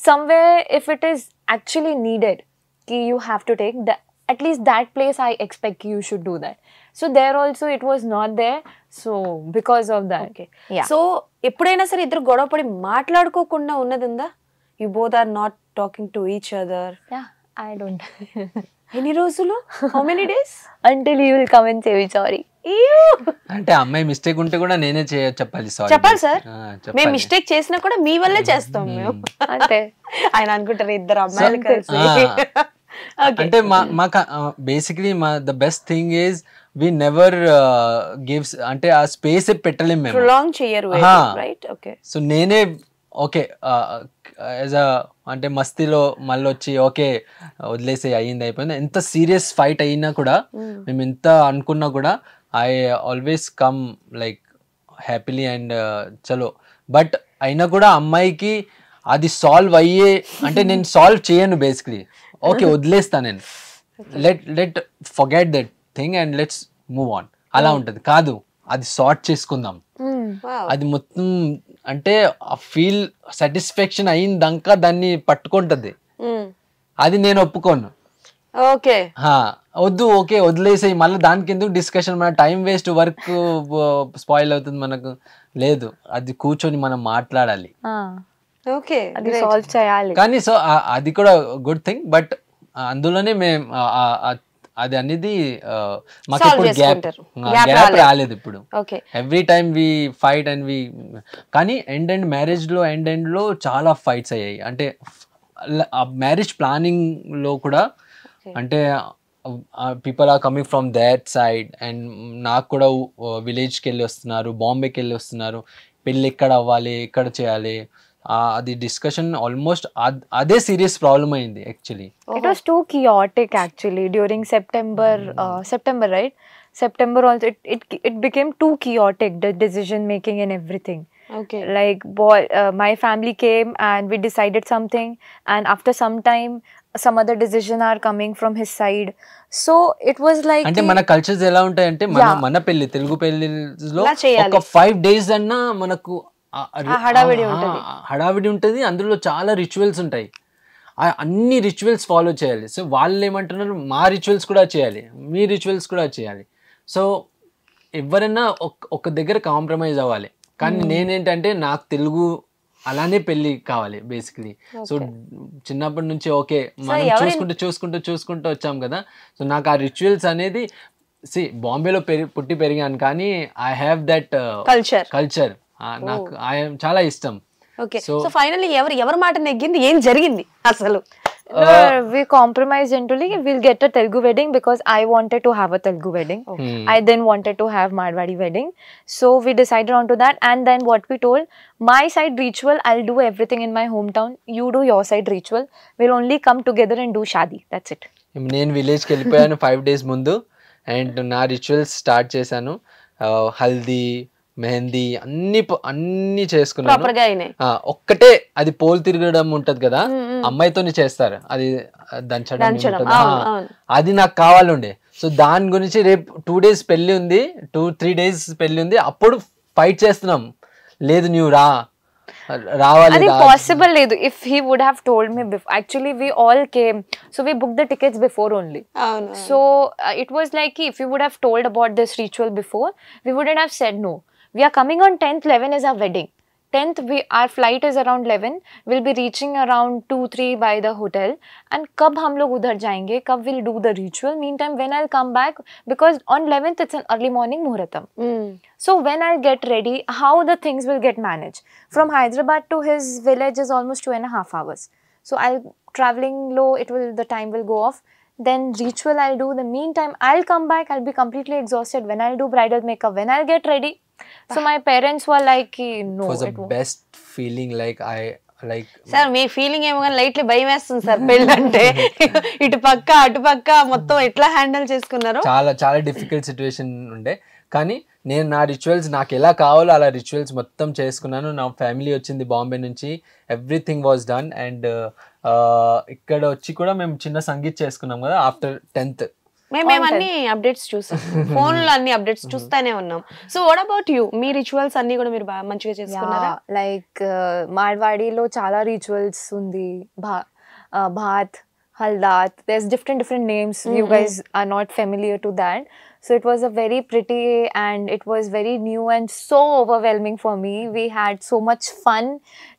somewhere, if it is actually needed ki you have to take the, at least that place I expect you should do that. So there also it was not there. So because of that. Okay Yeah. So ఎప్పుడైనా సరే ఇద్దరు గొడవపడి మాట్లాడుకోకుండా ఉన్నది ఉందా? You both are not talking to each other Yeah, I don't. ఎన్ని రోజులు? How many days? Until you will come and say sorry. అంటే అమ్మాయి మిస్టేక్ ఉంటే కూడా నేనే చెప్పాలి సారీ చెప్పాలి సార్, మేము మిస్టేక్ చేసినా కూడా మీ వల్లే చేస్తాం మేము. Ante. ఆయన అనుకుంటారు ఇద్దరు అమ్మాయిలు కలిసి. అంటే మాకు basically the best thing is we never gives, అంటే ఆ స్పేస్ పెట్టలేము మేము. ప్రొలాంగ్ చేయరు, రైట్? ఓకే. సో నేనే ఓకే యాజ్ అ అంటే మస్తీలో మళ్ళీ వచ్చి ఓకే వదిలేసి అయ్యింది అయిపోయింది, ఎంత సీరియస్ ఫైట్ అయినా కూడా మేము ఎంత అనుకున్నా కూడా I always come like happily and చలో. బట్ అయినా కూడా అమ్మాయికి అది సాల్వ్ అయ్యే, అంటే నేను సాల్వ్ చేయను బేసిక్లీ, ఓకే వదిలేస్తా నేను, let forget that thing and let's move on, అలా ఉంటుంది. కాదు, అది సార్ట్ చేసుకుందాం, అది మొత్తం అంటే ఆ ఫీల్ సాటిస్ఫాక్షన్ అయిందాక దాన్ని పట్టుకుంటది, అది నేను ఒప్పుకోను. ఓకే, వద్దు, ఓకే వదిలేసాయి, మళ్ళీ దానికి ఎందుకు డిస్కషన్, మన టైం వేస్ట్, వర్క్ స్పాయిల్ అవుతుంది మనకు. లేదు, అది కూర్చొని మనం మాట్లాడాలి. ఓకే, అది సాల్వ్ చేయాలి. కానీ సో అది కూడా గుడ్ థింగ్, బట్ అందులోనే మేము అది అనేది మాకు ఇప్పుడు గ్యాప్ రాలేదు ఇప్పుడు. Every time we fight and we, కానీ ఎండ్ మ్యారేజ్ లో చాలా ఫైట్స్ అయ్యాయి. అంటే మ్యారేజ్ ప్లానింగ్ లో కూడా, అంటే people are coming from that side, and నాకు కూడా విలేజ్కి వెళ్ళి వస్తున్నారు, బాంబేకి వెళ్ళి వస్తున్నారు, పెళ్ళి ఎక్కడ అవ్వాలి, ఎక్కడ చేయాలి, అది డిస్కషన్ ఆల్మోస్ట్ అదే సీరియస్ ప్రాబ్లమ్ అయింది actually. It was too chaotic actually during September, right? September also it became too chaotic, the decision making and everything. Okay. Like my family came and we decided something, and after some time some other decision are coming from his side. So it was like, అంటే మన cultures ఎలా ఉంటాయంటే మన పెళ్లి, తెలుగు పెళ్లిలో ఒక 5 days అన్నా మనకు హడావిడి ఉంటుంది, అందులో చాలా రిచువల్స్ ఉంటాయి, అన్ని రిచువల్స్ ఫాలో చేయాలి. సో వాళ్ళు ఏమంటున్నారు, మా రిచువల్స్ కూడా చేయాలి, మీ రిచువల్స్ కూడా చేయాలి. సో ఎవరైనా ఒక దగ్గర కాంప్రమైజ్ అవ్వాలి. కానీ నేనేంటంటే నాకు తెలుగు అలానే పెళ్లి కావాలి బేసిక్లీ. సో చిన్నప్పటి నుంచి ఓకే మనం చూసుకుంటూ వచ్చాం కదా. సో నాకు ఆ రిచువల్స్ అనేది, బాంబేలో పుట్టి పెరిగాను, కానీ ఐ హ్యావ్ దట్ కల్చర్, నాకు చాలా ఇష్టం. ఓకే, సో ఫైనల్లీ ఎవరి మాట నెగ్గింది, ఏం జరిగింది అసలు? We compromised into like we'll get a Telugu wedding because I wanted to have a Telugu wedding. I then wanted to have Marwari wedding. So we decided onto that, and then what we told, my side ritual I'll do everything in my hometown, you do your side ritual, we'll only come together and do shadi, that's it. నేను విలేజ్కి వెళ్ళిపోయాను 5 days ముందు, and నా rituals start చేశాను. హల్దీ, మెహందీ అన్ని చేసుకున్నాను. ఒక్కటే అది పోల్ తిరగడం ఉంటది కదా, అమ్మాయితోనే చేస్తారు, అది దంచడం, అది నాకు కావాలండే. సో దాని గురించి రేపు 2 days పెళ్లి ఉంది, 2-3 days పెళ్లి ఉంది, అప్పుడు ఫైట్ చేస్తున్నాం, లేదు నువ్వు రావాలి. అది పాసిబుల్ లేదు. If he would have told me before, actually we all came, so we book the tickets before only. So it was like if you would have told about this ritual before, we wouldn't have said no. We are coming on 10th, 11 is our wedding. 10th, our flight is around 11. We'll be reaching around 2-3 by the hotel. And कब हम लोग उधर जाएंगे, कब we'll do the ritual. Meantime, when I'll come back, because on 11th it's an early morning muhuratam. So when I'll get ready, how the things will get managed. From Hyderabad to his village is almost 2.5 hours. So I'll traveling low, the time will go off. then ritual I'll do. The meantime, I'll come back, I'll be completely exhausted when I'll do bridal makeup, when I'll get ready. So my parents were like, no, it was the it won't. best feeling. Like I like sir me feeling ఏమో కానీ lightly భయం వేస్తుంది sir పెళ్ళంటే. ఇటు పక్క అటు పక్క మొత్తం ఎట్లా హ్యాండిల్ చేసుకున్నారు? చాలా చాలా డిఫికల్ట్ సిచ్యువేషన్ ఉండే, కానీ నేను నా రిచువల్స్ నాకు ఎలా కావాలో అలా రిచువల్స్ మొత్తం చేసుకున్నాను. నా ఫ్యామిలీ వచ్చింది బాంబే నుంచి, ఎవ్రీథింగ్ వాజ్ డన్. అండ్ ఇక్కడ వచ్చి కూడా మేము చిన్న సంగీత్ చేసుకున్నాం కదా ఆఫ్టర్ 10th. మేము అన్ని అప్డేట్స్ చూసాం, ఫోన్ లో అన్ని అప్డేట్స్ చూస్తానే ఉన్నాం. So what about you? Me rituals అన్ని కూడా మీరు బాగా మంచిగా చేసుకున్నారా? లైక్ మార్వాడిలో చాలా రిచువల్స్ ఉంది. Baht, haldat, there's different names. You guys are not familiar to that. So it was a very pretty and it was very new and so overwhelming for me. We had so much fun.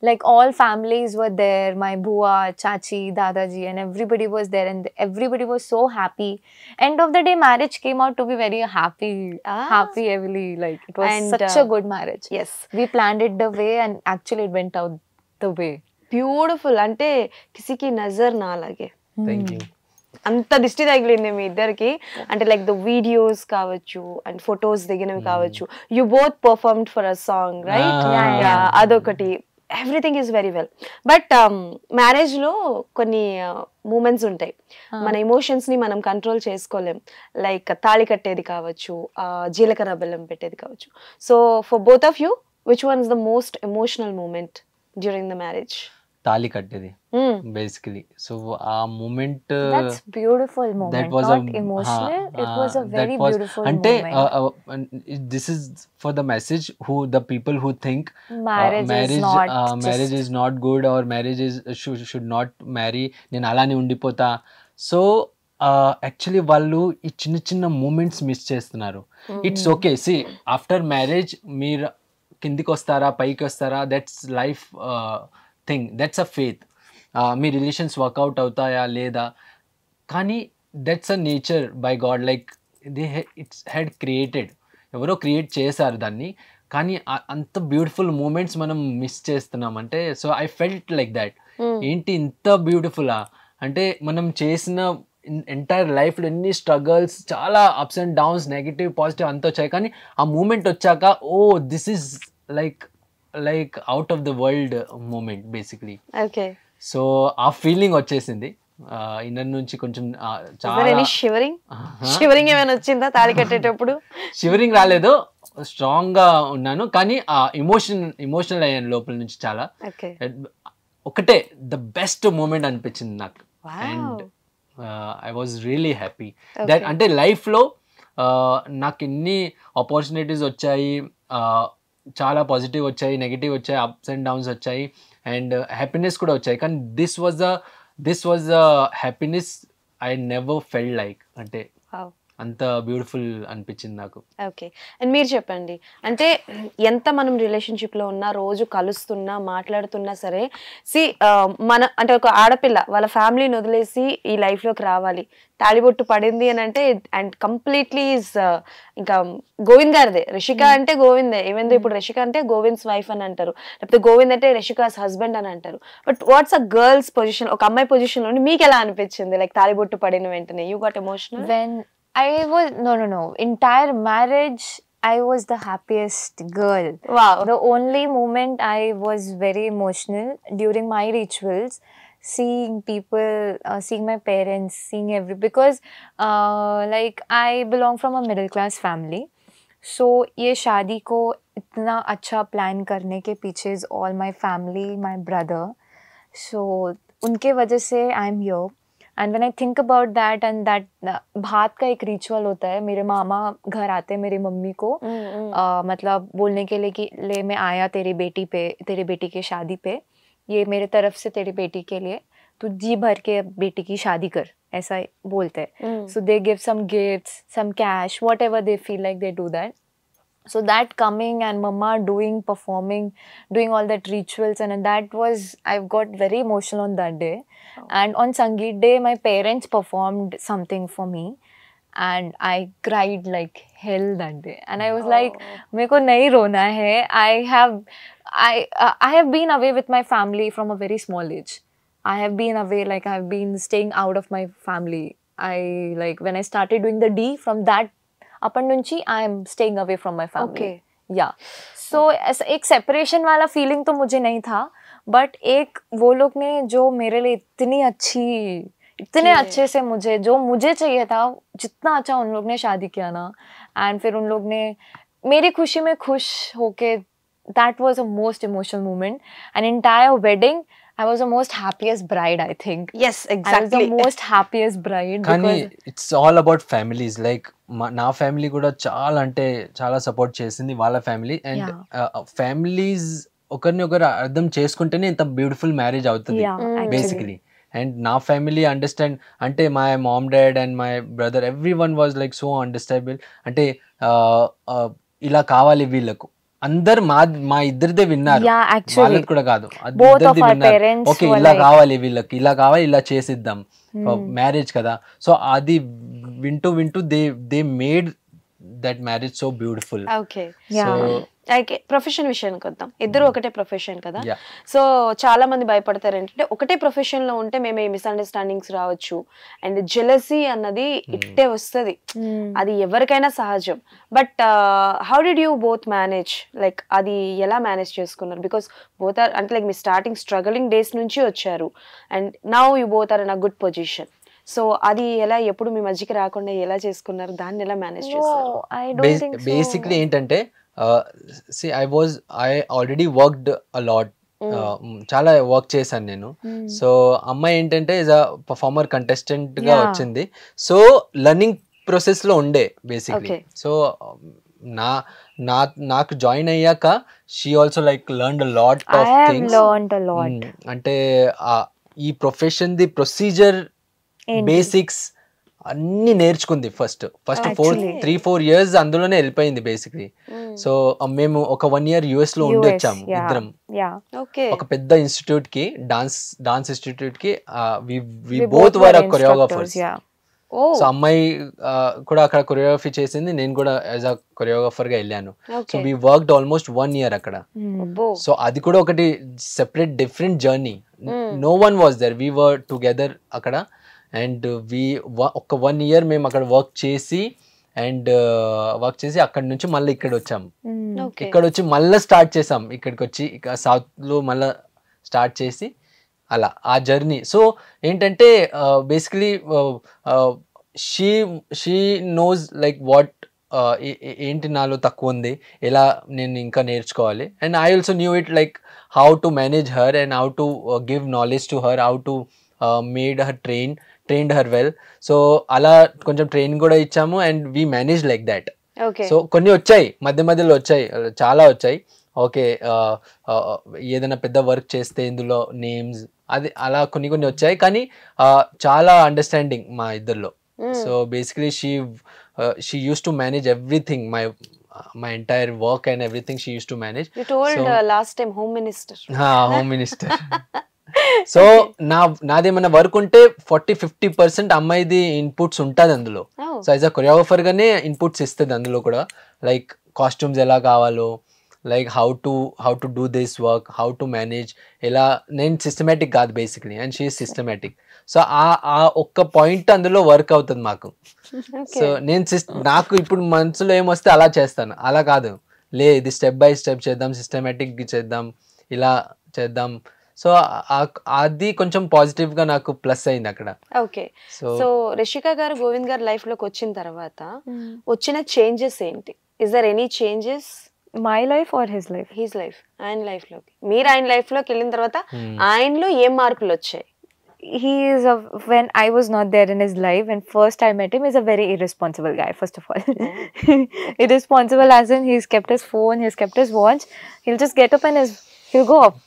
Like all families were there. My bua, chachi, dadaji and everybody was there and everybody was so happy. End of the day, marriage came out to be very happy, heavily. Like it was And, such a good marriage. Yes. We planned it the way and actually it went out the way. Beautiful. అంటే కిసికి నజర్ నా అలాగే thank you. అంత దిష్టి తగిలింది మీ ఇద్దరికి. అంటే like the videos కావచ్చు అండ్ ఫొటోస్ దిగినవి కావచ్చు. You both performed for a song right? అదొకటి. Everything is very well. But marriage లో కొన్ని మూమెంట్స్ ఉంటాయి, మన ఎమోషన్స్ ని మనం కంట్రోల్ చేసుకోలేం. లైక్ తాళి కట్టేది కావచ్చు, జీలకర్ర బెల్లం పెట్టేది కావచ్చు. So for both of you, which one is the most emotional moment during the marriage? తాళి కట్టేది బేసికలీ. సో ఆ moment That's beautiful moment. that was Not a emotional. It was a that very was beautiful ante moment. this is for the message who the people who think Marriage is not just- marriage is not good or marriage is should not marry, నేను అలానే ఉండిపోతా. So actually వాళ్ళు ఈ చిన్న చిన్న moments miss చేస్తున్నారు. It's okay. See after marriage మీరు కిందికి వస్తారా పైకి వస్తారా, that's life thing, that's a faith. మీ రిలేషన్స్ వర్కౌట్ అవుతాయా లేదా, కానీ that's a nature by God. Like it's had created, ఎవరో క్రియేట్ చేశారు దాన్ని, కానీ అంత బ్యూటిఫుల్ మూమెంట్స్ మనం మిస్ చేస్తున్నాం. అంటే so I felt like that. ఏంటి ఇంత బ్యూటిఫుల్లా అంటే మనం చేసిన ఎంటైర్ లైఫ్లో ఎన్ని స్ట్రగల్స్, చాలా ups and downs, negative positive అంత వచ్చాయి, కానీ ఆ మూమెంట్ వచ్చాక oh this is like out of the world moment basically. Okay. So ఆ ఫీలింగ్ వచ్చేసింది ఇన్నర్ నుంచి. కొంచెం చాలా షివరింగ్ ఏమైనా వచ్చిందా తాళి కట్టేటప్పుడు? షివరింగ్ రాలేదు, స్ట్రాంగ్ గా ఉన్నాను, కానీ ఆ ఎమోషనల్ అయ్యాను లోపల నుంచి చాలా. ఒకటే ద బెస్ట్ మూమెంట్ అనిపించింది నాకు. And I was really happy that. అంటే లైఫ్లో నాకు ఎన్ని ఆపర్చునిటీస్ వచ్చాయి, చాలా పాజిటివ్ వచ్చాయి, నెగిటివ్ వచ్చాయి, అప్స్ అండ్ డౌన్స్ వచ్చాయి, అండ్ హ్యాపీనెస్ కూడా వచ్చాయి, కానీ this was the happiness I never felt like. అంటే అంత బ్యూటిఫుల్ అనిపించింది నాకు. ఓకే. అండ్ మీరు చెప్పండి, అంటే ఎంత మనం రిలేషన్షిప్లో ఉన్నా, రోజు కలుస్తున్నా మాట్లాడుతున్నా సరే, మన అంటే ఒక ఆడపిల్ల వాళ్ళ ఫ్యామిలీని వదిలేసి ఈ లైఫ్లోకి రావాలి, తాళిబొట్టు పడింది అని అంటే అండ్ కంప్లీట్లీ ఈజ్ ఇంకా గోవింద్ గారిదే. రిషిక అంటే గోవిందే, ఈవెన్ ఇప్పుడు రిషిక అంటే గోవింద్స్ వైఫ్ అని అంటారు, లేకపోతే గోవింద్ అంటే రిషికాస్ హస్బెండ్ అని అంటారు. But what's a girls position, ఒక అమ్మాయి పొజిషన్లో మీకు ఎలా అనిపించింది? లైక్ తాళిబొట్టు పడిన వెంటనే you got emotional? When I was no entire marriage I was the happiest girl. Wow. The only moment I was very emotional during my rituals, seeing people, seeing my parents, seeing because like I belong from a middle class family. So ये शादी को इतना अच्छा plan करने के पीछे is all my family, my brother. So उनके वजह से I'm here. And when I think about that and that भात का एक रिचुअल होता है, मेरे मामा घर आते हैं मेरी मम्मी को मतलब बोलने के लिए कि ले मैं आया तेरी बेटी के शादी पे, ये मेरे तरफ से तेरी बेटी के लिए, तू जी भर के बेटी की शादी कर, ऐसा बोलते हैं. So they give some gifts, some cash, whatever they feel like they do that. So that coming and mama performing, doing all that rituals, and that was, I got very emotional on that day. And on Sangeet day, my parents performed something for me and I cried like hell that day. And I was like, meko nahi rona hai. I have been away with my family from a very small age. I have been away, like I have been staying out of my family. I like when I started doing the D, from that upon nunchi I am staying away from my family. Okay. Yeah. So एक separation वाला feeling तो मुझे नहीं था, but एक वो लोग ने जो मेरे लिए इतने अच्छे से मुझे जो मुझे चाहिए था, जितना अच्छा उन लोग ने शादी किया ना, and फिर उन लोग ने मेरी खुशी में खुश होके, that was a most emotional moment. An entire wedding, I was the most happiest bride, I think. Yes, I was exactly. the most happiest bride కానీ because it's all about families. Like నా family కూడా చాలా అంటే చాలా support చేసింది వాళ్ళ family. And families ఒకరిని ఒకరు అర్థం చేసుకుంటేనే ఇంత బ్యూటిఫుల్ మ్యారేజ్ అవుతుంది బేసికలీ. అండ్ నా ఫ్యామిలీ అండర్స్టాండ్ అంటే my mom dad and my brother every one was like so understandable. అంటే ఇలా కావాలి వీళ్ళకు, అందరు మా ఇద్దరిదే విన్నారు, వాళ్ళది కూడా కాదు, ఇద్దరిది విన్నారు. ఓకే ఇలా కావాలి వీళ్ళకి, ఇలా కావాలి, ఇలా చేసిద్దాం, మ్యారేజ్ కదా. సో అది వింటూ వింటూ they made that marriage so beautiful. Okay. Yeah. అయితే ప్రొఫెషన్ విషయానికి వద్దాం. ఇద్దరు ఒకటే ప్రొఫెషన్ కదా. Yeah. సో చాలా మంది భయపడతారు ఏంటంటే ఒకటే ప్రొఫెషన్ లో ఉంటే మేము మిస్అండర్స్టాండింగ్స్ రావచ్చు, అండ్ జెలసీ అన్నది ఇట్టే వస్తుంది, అది ఎవరికైనా సహజం. But how did you both manage, like అది ఎలా మేనేజ్ చేసుకున్నారు? బికాస్ బోత్ ఆర్ అంటే లైక్ మీ స్టార్టింగ్ స్ట్రగలింగ్ డేస్ నుంచి వచ్చారు, and now you both are in a good position. So అది ఎలా ఎప్పుడు మీ మధ్యకి రాకుండా ఎలా చేసుకున్నారు, దాన్ని ఎలా మేనేజ్ చేస్తారు? I don't think so. Basically ఏంటంటే I already worked a lot. చాలా వర్క్ చేశాను నేను. సో అమ్మాయి ఏంటంటే ఇస్ అ పర్ఫార్మర్ కంటెస్టెంట్ గా వచ్చింది. సో లర్నింగ్ ప్రాసెస్ లో ఉండే బేసిక్లీ. సో నాకు జాయిన్ అయ్యాక she also like learned a lot of things. అంటే ఈ ప్రొఫెషన్ ది ప్రొసీజర్ బేసిక్స్ అన్ని నేర్చుకుంది. ఫస్ట్ 3-4 years అందులోనే వెళ్ళిపోయింది బేసిక్లీ. సో మేము ఒక 1 year US లో ఉండి వచ్చాము ఇద్దరం. ఒక పెద్ద ఇన్స్టిట్యూట్ కి, డాన్స్ ఇన్స్టిట్యూట్ కి we both were choreographers. So అమ్మాయి కూడా అక్కడ కొరియోగ్రఫీ చేసింది, నేను కూడా యాజ్ అ కొరియోగ్రాఫర్ గా వెళ్ళాను. So we worked almost 1 year అక్కడ. సో అది కూడా ఒకటి separate different journey. No one was there, we were together అక్కడ. అండ్ ఒక 1 year మేము అక్కడ వర్క్ చేసి అక్కడ నుంచి మళ్ళీ ఇక్కడ వచ్చాము. ఇక్కడ వచ్చి మళ్ళీ స్టార్ట్ చేసాం, ఇక్కడికి వచ్చి సౌత్ లో మళ్ళీ స్టార్ట్ చేసి అలా ఆ జర్నీ. సో ఏంటంటే basically she knows like what ఏంటి నాలో తక్కువ ఉంది, ఎలా నేను ఇంకా నేర్చుకోవాలి. And I also knew it like how to manage her and how to give knowledge to her, how to made her trained her well. So అలా కొంచెం ట్రైనింగ్ కూడా ఇచ్చాము and we manage like that. So కొన్ని వచ్చాయి, మధ్యలో వచ్చాయి, చాలా వచ్చాయి. ఓకే ఏదైనా పెద్ద వర్క్ చేస్తే ఇందులో నేమ్స్ అది అలా కొన్ని వచ్చాయి, కానీ చాలా అండర్స్టాండింగ్ మా ఇద్దరిలో. So basically she use to manage everything, my entire work and everything she used to manage. You told last time home minister. Home minister. So నాదేమన్నా వర్క్ ఉంటే 40-50% అమ్మాయిది ఇన్పుట్స్ ఉంటుంది అందులో. సో యాజ్ అ కొరియోగ్రాఫర్ గానే inputs ఇస్తుంది అందులో కూడా, like costumes ఎలా కావాలో, like how to do this work, how to manage, ఎలా. నేను సిస్టమేటిక్ కాదు basically, and she is systematic. So ఆ ఒక్క పాయింట్ అందులో వర్క్ అవుతుంది మాకు. సో నాకు ఇప్పుడు మనసులో ఏమొస్తే అలా చేస్తాను, అలా కాదు, ఇది స్టెప్ బై స్టెప్ చేద్దాం, సిస్టమేటిక్ చేద్దాం, ఇలా చేద్దాం. సో అది కొంచెం పాజిటివ్ గా నాకు ప్లస్ అయింది అక్కడ. ఓకే. సో రిషిక గారు గోవింద్ గారు లైఫ్ లోకి వచ్చిన తర్వాత వచ్చిన చేంజెస్ ఏంటి? Is there any changes? My life or his life? His life. ఆయన లైఫ్ లోకి, మీరు ఆయన లైఫ్ లోకి వెళ్ళిన తర్వాత ఆయనలో ఏం మార్పులు వచ్చాయి? He is when I was not there in his life, when first I met him, he's a very irresponsible guy, first of all. Irresponsible as in he's kept his phone, he's kept his watch, he'll just get up and he'll go up.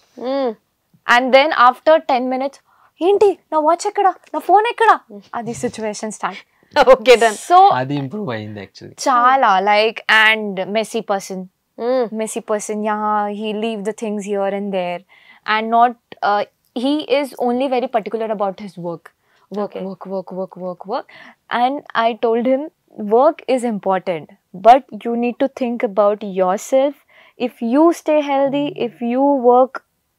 And then after 10 minutes, ఏంటి నా watch ఎక్కడ, నా phone ఎక్కడ, అది situation start. Okay done. So అది improve అయింది actually చాలా, like and messy person yeah, he leave the things here and there, and not he is only very particular about his work. And I told him work is important, but you need to think about yourself. If you stay healthy, if you work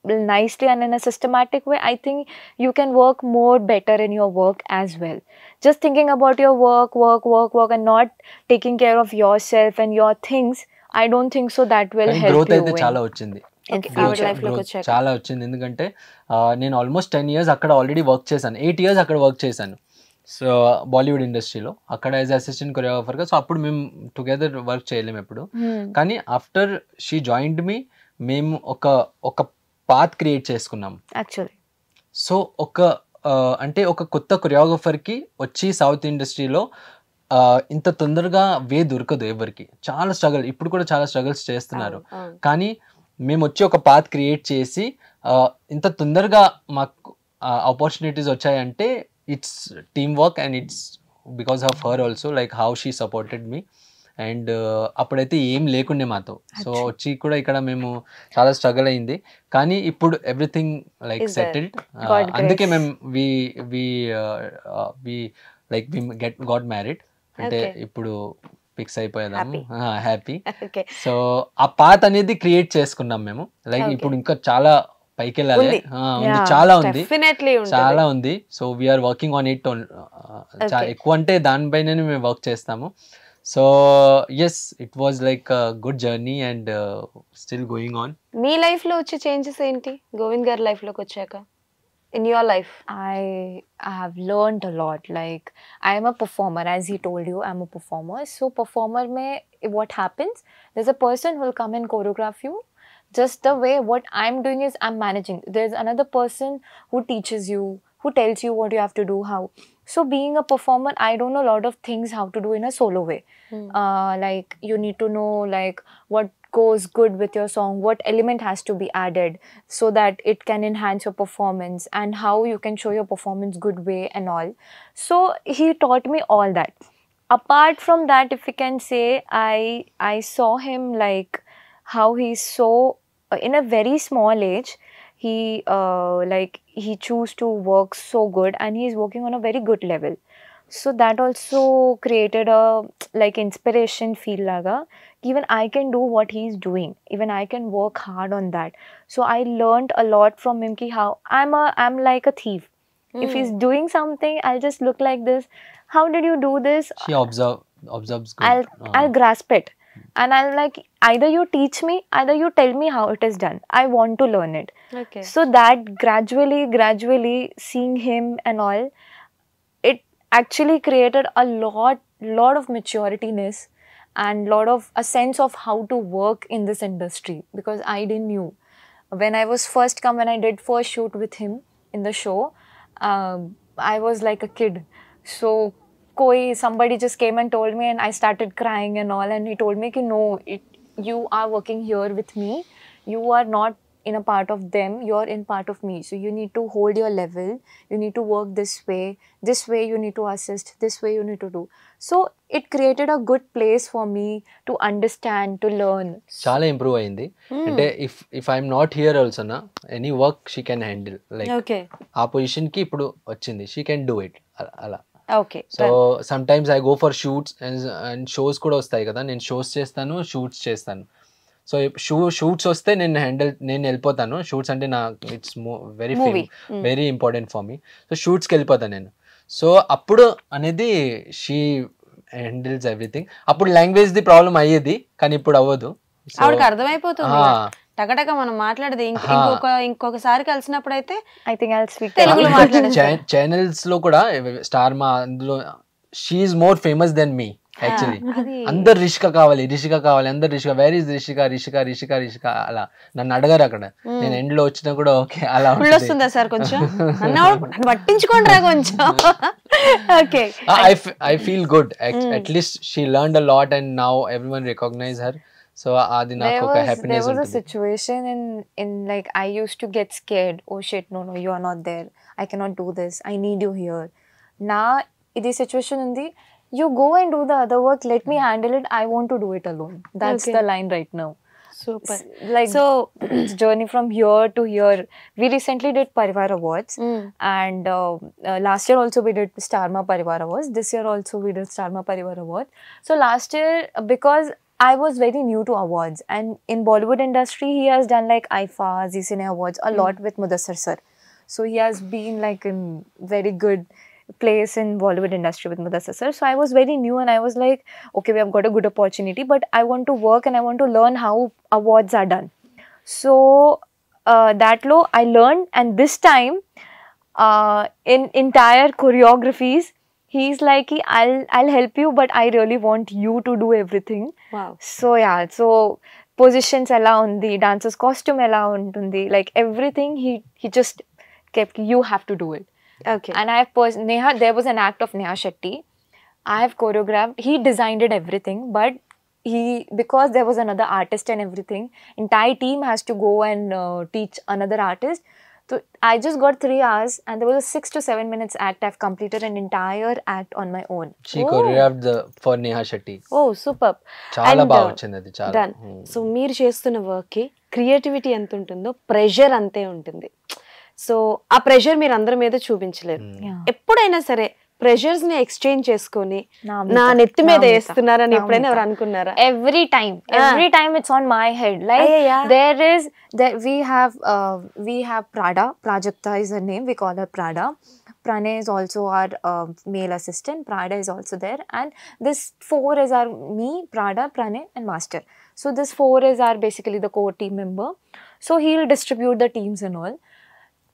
nicely and in a systematic way, I think you can work more better in your work as well. Just thinking about your work and not taking care of yourself and your things, I don't think so that will కానీ help growth you అయితే in చాలా వచ్చింది. Okay, ఆవిడ life లోకి Growth వచ్చాక చాలా వచ్చింది. ఎందుకంటే నేను ఆల్మోస్ట్ 10 years అక్కడ ఆల్రెడీ వర్క్ చేశాను. 8 years అక్కడ వర్క్ చేశాను. సో బాలీవుడ్ ఇండస్ట్రీలో అక్కడ యాజ్ అసిస్టెంట్ కొరియోగ్రాఫర్గా. సో అప్పుడు మేము టుగెదర్ వర్క్ చేయలేము ఎప్పుడు. కానీ ఆఫ్టర్ షీ జాయిన్డ్ మీ, మేము ఒక పాత్ క్రియేట్ చేసుకున్నాం. actually. సో అంటే ఒక కొత్త కొరియోగ్రాఫర్కి వచ్చి సౌత్ ఇండస్ట్రీలో ఇంత తొందరగా వే దొరకదు ఎవరికి. చాలా స్ట్రగుల్, ఇప్పుడు కూడా చాలా స్ట్రగుల్స్ చేస్తున్నారు. కానీ మేము వచ్చి ఒక పాత్ క్రియేట్ చేసి ఇంత తొందరగా మాకు ఆపర్చునిటీస్ వచ్చాయంటే it's team work and it's because of her also, like how she supported me. And అప్పుడైతే ఏం లేకుండే మాతో. సో వచ్చి కూడా ఇక్కడ మేము చాలా స్ట్రగుల్ అయింది. కానీ ఇప్పుడు ఎవ్రీథింగ్ లైక్ సెటిల్డ్. అందుకే మేము గాట్ మ్యారీడ్. అంటే ఇప్పుడు ఫిక్స్ అయిపోయేదాము, హ్యాపీ. సో ఆ పాత్ అనేది క్రియేట్ చేసుకున్నాం మేము. లైక్ ఇప్పుడు ఇంకా చాలా పైకి వెళ్ళాలి, ఉంది, చాలా ఉంది, చాలా ఉంది. So we are working on it. ఎక్కువ అంటే దానిపైన మేము వర్క్ చేస్తాము. So yes, it was like good journey and still going on. మీ లైఫ్ లో వచ్చే చేంజెస్ ఏంటి గోవింద్ గారి లైఫ్ లోకి వచ్చాక? In your life, I have learned a lot. Like, I am a performer, as he told you, I'm a performer. So performer mein what happens, there's a person who will come and choreograph you. Just the way what I'm doing is I'm managing. There's another person who teaches you, who tells you what you have to do, how. So being a performer, I don't know a lot of things how to do in a solo way. Like, you need to know like what goes good with your song, what element has to be added so that it can enhance your performance, and how you can show your performance good way and all. So he taught me all that. Apart from that, if you can say, I saw him like how he's so in a very small age, he chose to work so good and he's working on a very good level. So that also created a like inspiration feel laga. Even I can do what he's doing. Even I can work hard on that. So I learned a lot from him ki how I'm like a thief. If he's doing something, I'll just look like this. How did you do this? She observes good. I'll grasp it. And I'll like, either you teach me, either you tell me how it is done. I want to learn it. okay, So that gradually seeing him and all, it actually created a lot of maturity-ness and lot of a sense of how to work in this industry, because I didn't knew. When I was when I did first shoot with him in the show, I was like a kid. So somebody just came and told me and I started crying and all, and he told me ki no, you are working here with me, you are not in a part of them, you're in part of me, so you need to hold your level, you need to work this way you need to assist, this way you need to do. So it created a good place for me to understand, to learn. చాలా improve అయింది. అంటే if I'm not here also నా any work she can handle. Like okay, ఆ position కి ఇప్పుడు వచ్చింది, she can do it అలా. okay. So sometimes I go for shoots and shows కూడా వస్తాయి కదా, నేను షోస్ చేస్తాను, షూట్స్ చేస్తాను. సో షూట్స్ వస్తే నేను వెళ్ళిపోతాను. షూట్స్ అంటే నా it's very important for me. So షూట్స్కి వెళ్ళిపోతాను నేను. సో అప్పుడు అనేది షీ హ్యాండిల్స్ ఎవ్రీథింగ్. అప్పుడు లాంగ్వేజ్ ది ప్రాబ్లం అయ్యేది, కానీ ఇప్పుడు అవ్వదు. ఆవిడకి అర్థమైపోతుంది టకటక మనం మాట్లాడేది. ఇంకొకసారి కలిసినప్పుడు అయితే I think I'll speak తెలుగులో మాట్లాడేది. ఛానల్స్ లో కూడా స్టార్ మా అందులో she is more famous than me actually. అందరు రిషిక కావాలి, అందరు రిషిక, వేర్ ఇస్ రిషిక అలా నన్ను అడగారు అక్కడ. నేను ఎండ్ లో వచ్చినా కూడా ఓకే అలా వస్తుందా సార్ కొంచెం నన్ను పట్టించుకోండి కొంచెం. Okay, I feel good. At least she learned a lot and now everyone recognize her. So అది నాకు ఒక హ్యాపీనెస్ there was a ఉంటుంది. situation in like I used to get scared. Oh shit, no, you are not there, I cannot do this, I need you here. Now ఇది situation ఉంది, you go and do the other work, let me handle it, I want to do it alone. That's the line right now. Super. Like, so journey from here to here. We recently did Parivar Awards, and last year also we did Starma Parivar Awards. This year also we did Starma Parivar Awards. So last year, because I was very new to awards, and in Bollywood industry he has done like IFA, Zee Cine Awards a lot with Mudassar sir. So he has been like in very good place in Bollywood industry with Mudassar sir. So I was very new and I was like, okay, we have got a good opportunity, but I want to work and I want to learn how awards are done. So that low I learned, and this time in entire choreographies he's like, I'll help you, but I really want you to do everything. Wow. So yeah, so positions ela undi, dancers costume ela untundi, like everything he just kept, you have to do it. Okay. And I have Neha, there was an act of Neha Shetty. I have choreographed, he designed it everything, but because there was another artist and everything, entire team has to go and teach another artist. So I just got 3 hours and there was a 6 to 7 minutes act. I've completed an entire act on my own. She choreographed for Neha Shetty. Oh super. చాలా బాగా వచ్చింది అది, చాలా. Done. So మీరు చేస్తున్న వర్క్కి creativity ఎంత ఉంటుందో ప్రెషర్ అంతే ఉంటుంది. సో ఆ ప్రెషర్ మీరు అందరి మీద చూపించలేరు. ఎప్పుడైనా సరే ప్రెషర్స్ ని ఎక్స్చేంజ్ చేసుకొని నా నెత్తి మీద వేస్తున్నారని ఎప్పుడైనా ఎవరు అనుకున్నారా? Every time it's on my head. Like we have Prada. Prajakta is her name. We call her Prada. Pranay is also our male assistant. Prada is also there, and this 4 is our me, Prada, Pranay, and Master. So this 4 is our basically the core team member. So he'll distribute the teams and all.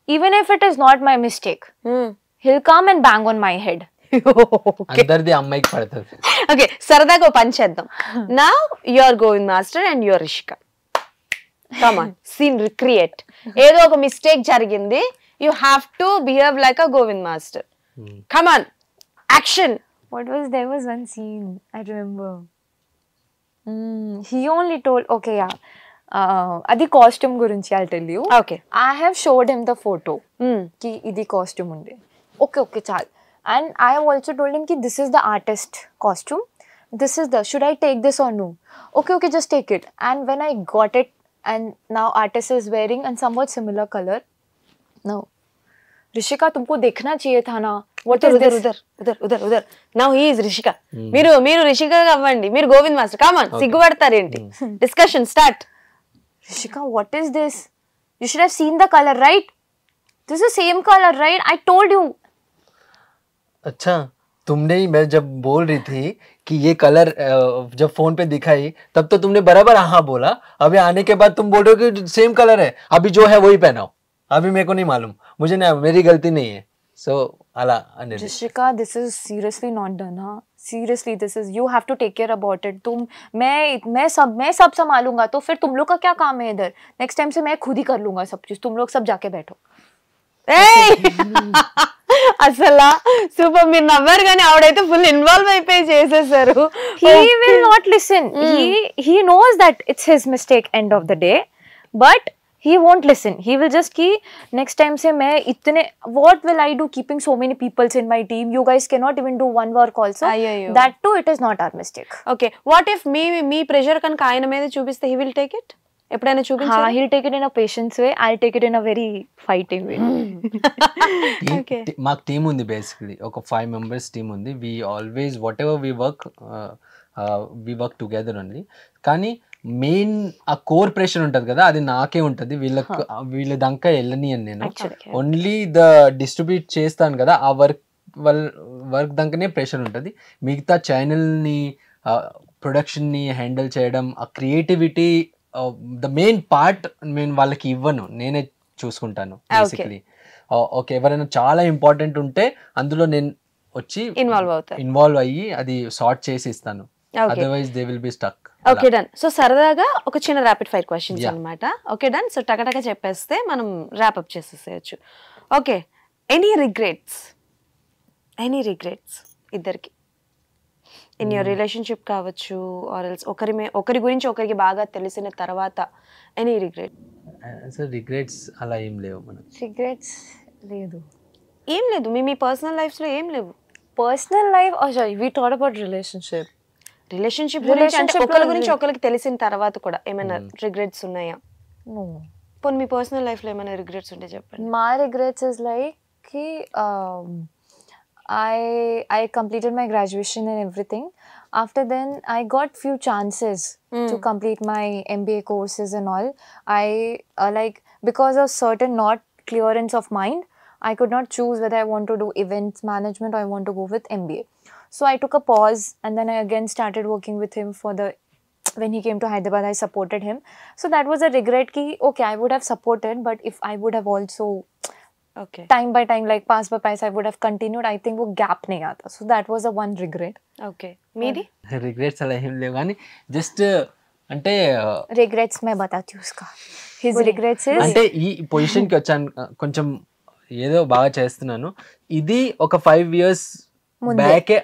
Even if it is not my mistake, he'll come and bang on my head. అందరిది అమ్మాయికి పడుతుంది. Okay, సరదాగా ఓ పని చేద్దాం. Now you are Govind master and you are Rishika. Come on, scene recreate. ఏదో ఒక mistake జరిగింది, you have to behave like a Govind master. Come on, action. There was one scene I remember. He only told, okay, yeah. Adi costume gurinchi I'll tell you. Okay. I have showed him the photo. Ki idi costume unde. Okay, chal. And I have also told him ki this is the artist costume. This is the, should I take this or no? Okay, just take it. And when I got it, and now artist is wearing and somewhat similar color. No. Rishika, तुमको देखना चाहिए था ना. What is this? ఉదర్. Now he is Rishika. మీరు రిషిక అవ్వండి, మీరు Govind master. Come on, సిగ్గుపడతారేంటి? Discussion start. Rishika, what is this? You should have seen the color, right? This is same color, right? I told you. अच्छा, तुमने ही, मैं जब बोल रही थी कि ये कलर जब फोन पे दिखाई तब तो तुमने बराबर हाँ बोला. अभी आने के बाद तुम बोल रहे हो कि सेम कलर है, अभी जो है वही पहनाओ. अभी मेरे को नहीं मालूम, मुझे नहीं, मेरी गलती नहीं है. So अला Anil. Rishika, this is seriously not done, huh? Seriously, this is, you have to take care about it. मैं सब संभालूंगा, तो फिर तुम लोग का क्या काम है इधर? नेक्स्ट टाइम से मैं खुद ही कर लूंगा सब चीज. तुम लोग सब जाके बैठो. అసలు సూపర్. మీరు నవ్వారు కానీ ఆవిడైతే ఫుల్ ఇన్వాల్వ్ అయిపోయి చేసేసారు. He will not listen. He knows that it's his mistake end of the day, but he won't listen. He will just ki next time se main itne, what will I do keeping so many peoples in my team? You guys cannot even do one work also. Ayyo. That too, it is not our mistake. Okay, what if me pressure కనుక ఆయన మీద చూపిస్తే he will take it? ఎప్పుడైనా చూపించారా? He'll take it in a patience way. I'll take it in a very fighting way. మాకు team ఉంది, basically ఒక 5 members team ఉంది. We always whatever we work together only. కానీ main ఆ core pressure ఉంటుంది కదా, అది నాకే ఉంటుంది. వీళ్ళ దాకా వెళ్ళని అని నేను ఓన్లీ ద డిస్ట్రిబ్యూట్ చేస్తాను కదా, ఆ వర్క్ దాకానే ప్రెషర్ ఉంటుంది. మిగతా ఛానల్ని, ప్రొడక్షన్ని హ్యాండిల్ చేయడం, ఆ క్రియేటివిటీ, ద మెయిన్ పార్ట్ నేను వాళ్ళకి ఇవ్వను, నేనే చూసుకుంటాను బేసిక్లీ. ఓకే, ఎవరైనా చాలా ఇంపార్టెంట్ ఉంటే అందులో నేను వచ్చి ఇన్వాల్వ్ అయ్యి అది సార్ట్ చేసి ఇస్తాను. Otherwise they will be stuck. Okay, done. So సరదాగా ఒక చిన్న ర్యాపిడ్ ఫైర్ క్వశ్చన్స్ అన్నమాట. Okay, done. సో టకటక చెప్పేస్తే మనం ర్యాప్ అప్ చేసేసేయచ్చు. ఓకే, ఎనీ రిగ్రెట్స్ ఇద్దరికి ఇన్ యువర్ రిలేషన్షిప్ కావచ్చు, ఆర్ ఎల్స్ ఒకరి గురించి ఒకరికి బాగా తెలిసిన తర్వాత ఎనీ రిగ్రెట్? రిగ్రెట్స్ అలా ఏం లేవు మనకు. Regrets లేదు. ఏం లేదు, మీ పర్సనల్ లైఫ్స్ లో ఏం లేవు? Personal life, oh sorry, we talked about relationship గురించి అంటే ఒకరి గురించి ఒకరికి తెలిసిన తర్వాత కూడా ఏమైనా రిగ్రెట్స్ ఉన్నాయా? No. పోనీ మీ పర్సనల్ లైఫ్ లో ఏమైనా రిగ్రెట్స్ ఉంటే చెప్పండి. My regrets is like I completed my graduation and everything. After then, I got few chances to complete my MBA courses and all. I because of certain not clearance of mind, I could not choose whether I want to do events management or I want to go with MBA. So I took a pause, and then I again started working with him when he came to Hyderabad, I supported him. So that was a regret ki, okay, I would have supported, but if I would have also okay time by time, like pass by pass, I would have continued, I think wo gap nahi aata. So that was a one regret. Okay మీది regrets అలా ఏం లేవు కానీ just అంటే Regrets मैं बताती हूँ उसका. His regrets is అంటే ఈ పొజిషన్కి వచ్చాను కొంచెం ఏదో బాగా చేస్తున్నాను. ఇది ఒక 5 years బ్యాకే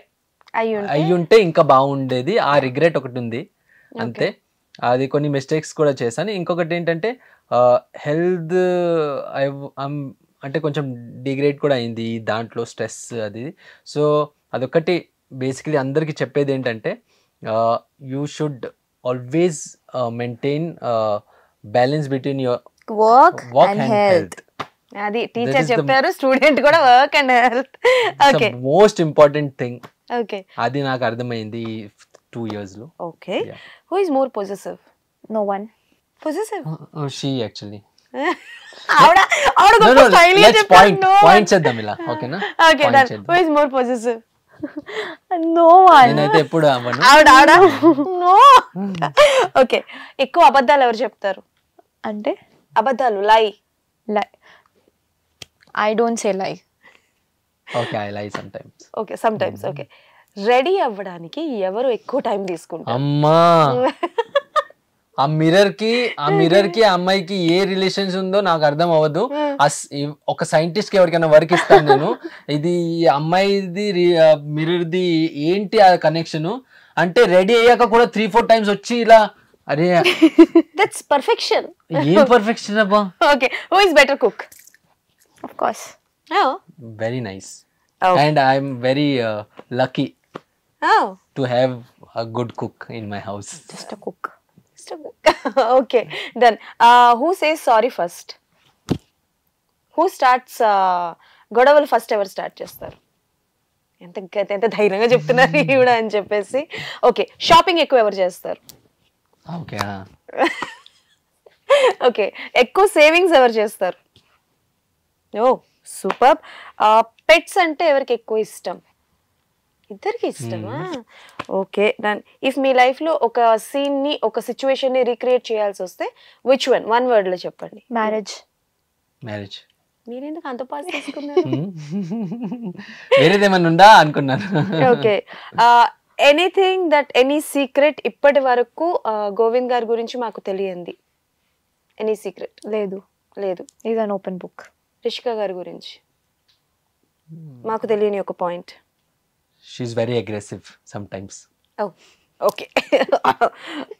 అయ్యి ఉంటే ఇంకా బాగుండేది. ఆ రిగ్రెట్ ఒకటి ఉంది అంతే. అది కొన్ని మిస్టేక్స్ కూడా చేశాను. ఇంకొకటి ఏంటంటే హెల్త్ అంటే కొంచెం డిగ్రేడ్ కూడా అయింది దాంట్లో, స్ట్రెస్ అది. సో అదొకటి బేసికలీ అందరికీ చెప్పేది ఏంటంటే you should always maintain balance between your work work and and health. Health. అది టీచర్ చెప్పారు, స్టూడెంట్ కూడా work and health. Okay most important thing. Okay అది నాకు అర్థమైంది 2 years లో. Okay who is more possessive? No one. Possessive she actually ఆవిడ గొప్ప style point చేద్దాం ఇలా, ఓకేనా? Okay done. Who is more possessive? No one. నేనైతే ఎప్పుడు అవ్వను. ఆవిడ నో. ఓకే ఎక్కువ అబద్ధాలు ఎవరు చెప్తారు? అంటే అబద్ధాలు లై. lie. I don't say lie. Okay I లై some times. Okay some times. Okay ready అవ్వడానికి ఎవరు ఎక్కువ టైం తీసుకుంటారు? అమ్మా ఆ మిర్రర్ కి ఆ అమ్మాయికి ఏ రిలేషన్స్ ఉందో నాకు అర్థం అవ్వదు. ఒక సైంటిస్ట్ కి ఎవరికైనా వర్క్ ఇస్తాను నేను, ఇది అమ్మాయిది మిర్రర్ ది ఏంటి ఆ కనెక్షన్ అంటే రెడీ అయ్యాక కూడా 3-4 times వచ్చి ఇలా, అరే దట్స్ పర్ఫెక్షన్. ఏం పర్ఫెక్షన్ అబ్బా. Okay who is better cook? Of course. Oh. Very nice. Oh. And I'm very lucky Oh. to have a good cook in my house. Just a cook. Okay, done. Who says sorry first? Who starts గొడవలు first ఎవరు start చేస్తారు? ఎంత ధైర్యంగా చెప్తున్నారు ఈవిడ అని చెప్పేసి. Okay shopping ఎక్కువ ఎవరు చేస్తారు? ఓకే ఓకే ఎక్కువ సేవింగ్స్ ఎవరు చేస్తారు? ఓ సూపర్. పెట్స్ అంటే ఎవరికి ఎక్కువ ఇష్టం? ఇద్దరికి ఇష్టమా? Okay done. If me life లో ఒక సీన్ ని, ఒక సిచ్యువేషన్ ని రీక్రియేట్ చేయాల్సి వస్తే విచ్ వన్ వర్డ్ లో చెప్పండి. Marriage. మీరెందుకు అంత పాస్ చేసుకున్నారు? వేరేదేమన్నా ఉందా అనుకున్నాను. Okay anything that any secret ఇప్పటి వరకు గోవింద్ గారి గురించి మాకు తెలియంది? Any secret? లేదు. Is an open book. Rishika గారి గురించి మాకు తెలియని ఒక point? She's very aggressive sometimes. Okay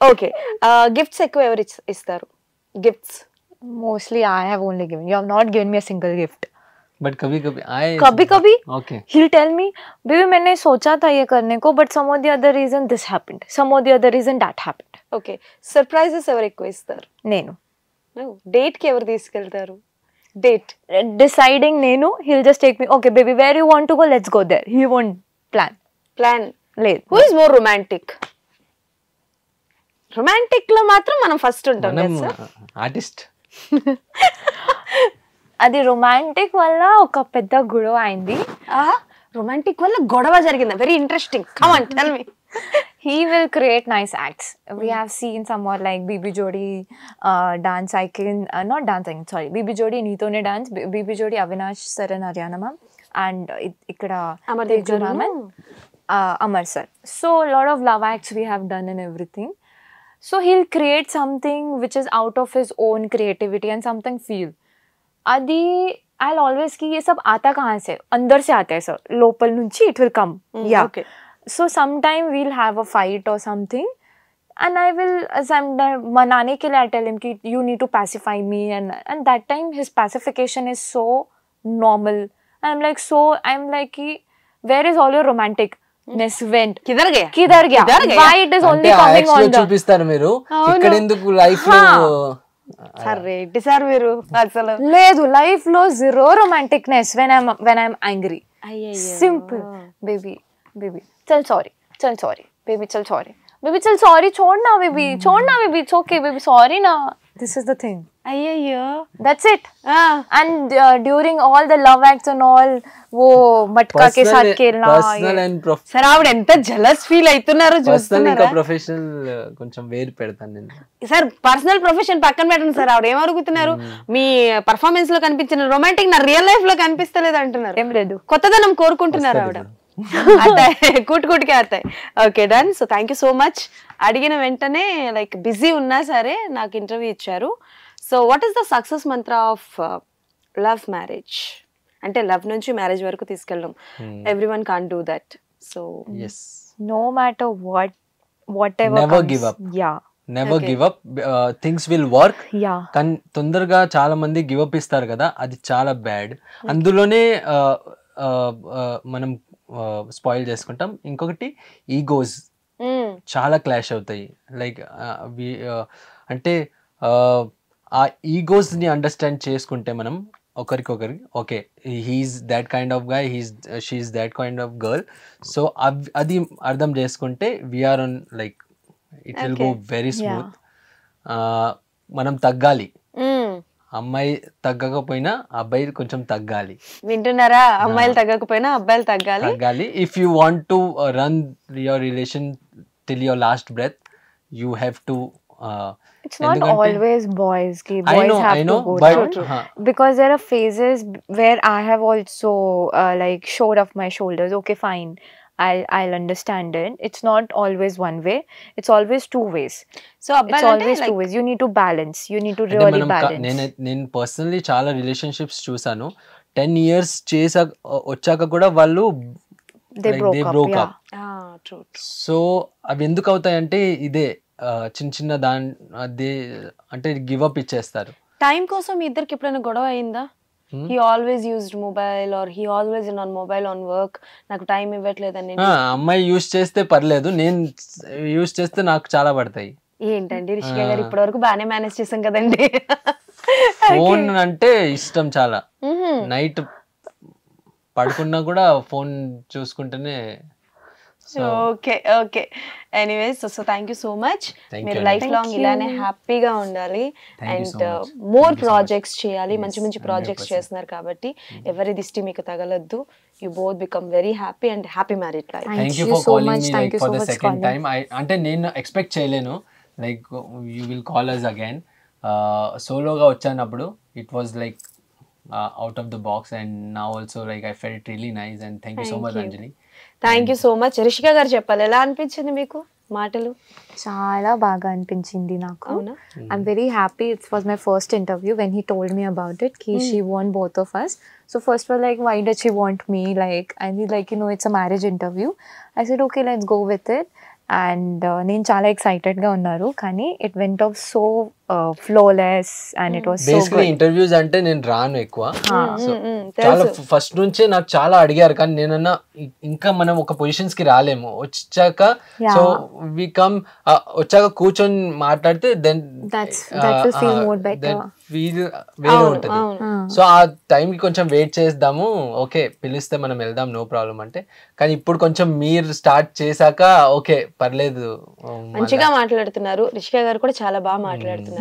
okay gifts ఎక్కువ ఎవరు ఇస్తారు? Gifts Mostly I have only given. You have not given me a single gift. But कभी okay. he'll tell me, baby मैंने सोचा था ये करने को, but some of the other reason this happened, some of the other reason that happened. Okay surprises ఎవరు ఎక్కువ ఇస్తారు? నేను. డేట్ కి ఎవరు తీసుకెళ్తారు? డేట్ deciding నేను, he'll just take me, okay baby where you want to go, let's go there. He won't plan. లేదు. Who is more romantic? Romantic లో మాత్రం మనం ఫస్ట్ ఉంటాం ఆర్టిస్ట్. అది రొమాంటిక్ వల్ల ఒక పెద్ద గొడవ అయింది. రొమాంటిక్ వల్ల గొడవ జరిగింది. Very interesting. Come on tell me. He will create nice acts. We have seen somewhat like BB Jodi dance icon, not dancing, sorry, BB Jodi Neetone dance, BB Jodi Avinash sir and Haryana ma'am, and ikkada Teju ma'am and Amar sir. So a lot of love acts we have done and everything. So he'll create something which is out of his own creativity and something feel. Adi I'll always ki ye sab aata kahan se? Andar se aata hai sir. Local nunchi it will come. Yeah. Okay. So sometime we'll have a fight or something, and I will, as I'm manane ke liye, I tell him ki you need to pacify me, and that time his pacification is so normal. I'm like ki where is all your romanticness went? Kidhar gaya? Why it is only coming on the చూపిస్తారు మీరు ఇక్కడ ఎందుకు life లో సరే sir మీరు అసలు లేదు life లో zero romanticness when I'm angry. Simple baby చల్ sorry baby chal sorry chhod na baby it's okay baby sorry na. This is the thing. అయ్యయ్యో. That's it. And during all the love acts and all, wo matka ke sath khelna. Personal and సరే ఆవిడ ఎంత jealous feel అవుతున్నారో personal ఇంకా చూస్తున్నారా? Professional కొంచెం వేరు పెడతాను నేను. సార్ పర్సనల్ ప్రొఫెషన్ పక్కన పెట్టండి సార్. ఆవిడ ఏం అడుగుతున్నారు, మీ పర్ఫార్మెన్స్ లో కనిపించిన రొమాంటిక్ నా రియల్ లైఫ్ లో కనిపిస్తలేదు అంటున్నారు. ఏం లేదు. కొత్తదనం కోరుకుంటున్నారు ఆవిడ. కూటుకే అత్తాయి. Okay done. So thank you so much. అడిగిన వెంటనే లైక్ బిజీ ఉన్నా సరే నాకు ఇంటర్వ్యూ ఇచ్చారు. So what is the success mantra of love marriage? అంటే లవ్ నుంచి మ్యారేజ్ వరకు తీసుకెళ్ళడం. Every one can't do that. So yes, No matter whatever never comes. give up. Yeah. Never give up. Things will work. Yeah. కానీ తొందరగా చాలా మంది give up ఇస్తారు కదా, అది చాలా బ్యాడ్. అందులోనే మనం స్పాయిల్ చేసుకుంటాం. ఇంకొకటి ఈగోస్ చాలా క్లాష్ అవుతాయి. లైక్ అంటే ఆ ఈగోస్ ని అండర్స్టాండ్ చేసుకుంటే మనం ఒకరికొకరికి okay he's that kind of guy, she's that kind of girl. So అది అర్థం చేసుకుంటే we are on like it will go very smooth. మనం తగ్గాలి. అమ్మాయి తగ్గకపోయినా అబ్బాయి కొంచెం తగ్గాలి. వింటున్నారా? అమ్మాయిలు తగ్గకపోయినా అబ్బాయిలు తగ్గాలి. If you want to run your relation till your last breath, you have to. It's not always boys. I Boys know, have to go but through. Because there are phases where I have also like showed off my shoulders. Okay, fine. I'll understand it. It's not always one way. It's always two ways. So It's అబ్బాయిలు always two ways. You need to balance. You need to really balance. నేను personally చాలా relationships చూసాను. 10 years వచ్చాక కూడా వాళ్ళు They broke up. True. So అవి ఎందుకు అవుతాయంటే ఇదే చిన్న అదే అంటే గివ్ అప్ ఇచ్చేస్తారు. టైం కోసం మీ ఇద్దరికి ఎప్పుడైనా గొడవ అయిందా? He always used mobile or he always in on mobile on work, నాకు టైం ఇవ్వట్లేదని. అమ్మాయి యూజ్ చేస్తే పర్లేదు, నేను యూజ్ చేస్తే నాకు చాలా పడతాయి. ఏంటండి రిషిక గారు, ఇప్పటి వరకు బాగానే మేనేజ్ చేసాం కదండి. ఫోన్ అంటే ఇష్టం చాలా. నైట్ పడుకున్నా కూడా ఫోన్ చూసుకుంటేనే. Okay anyways so thank you so much. మీరు లైఫ్ లాంగ్ ఇలానే హ్యాపీగా ఉండాలి అండ్ మోర్ ప్రాజెక్ట్స్ చేయాలి. మంచి ప్రాజెక్ట్స్ చేస్తున్నారు కాబట్టి ఎవరి దిష్టి మీకు తగలద్దు. You both become very happy and happy married life. Thank you for calling me like for the second time. అంటే నేను ఎక్స్పెక్ట్ చేయలేను like you will call us again. సోలోగా వచ్చానప్పుడు it was like out of the box, and now also like I felt really nice, and thank you so much Anjali. Thank you so much. Rishika గారు చెప్పాలి, ఎలా అనిపించింది మీకు మాటలు? చాలా బాగా అనిపించింది నాకు. అవునా? I'm very happy. It was my first interview when he told me about it. She want both of us. So first was like, why does she want me? Like, and he like, it's a marriage interview. I said, okay, let's go with it. And నేను చాలా excited గా ఉన్నారు. కానీ it went off so flawless and it was so basically interviews అంటే నేను రాను ఎక్కువ. So చాలా ఫస్ట్ నుంచే నాకు చాలా అడిగారు, కానీ నేనన్నా ఇంకా మనం ఒక పొజిషన్స్ కి రాలేము. వచ్చాక సో వి కమ్ వచ్చాక కూర్చొని మాట్లాడితే దెన్ ఫీల్ వేరే ఉంటుంది. సో ఆ టైం కి కొంచెం వెయిట్ చేద్దాము, ఓకే పిలిస్తే మనం వెళ్దాం నో ప్రాబ్లం అంటే. కానీ ఇప్పుడు కొంచెం మీరు స్టార్ట్ చేశాక ఓకే పర్లేదు, మంచిగా మాట్లాడుతున్నారు. రిషిక గారు కూడా చాలా బాగా మాట్లాడుతున్నారు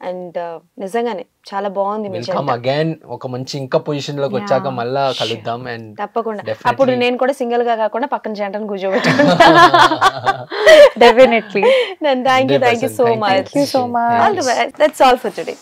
అండ్ నిజంగానే చాలా బాగుంది. Welcome again. ఒక మంచి ఇంకా పొజిషన్ లోకి వచ్చాక మళ్ళా కలుద్దాం. అండ్ తప్పకుండా అప్పుడు నేను కూడా సింగిల్ గా కాకుండా పక్కన జంటను కూర్చోబెట్టుకుంటా. Definitely. Thank you so much. Thank you so much. All the best. That's all for today.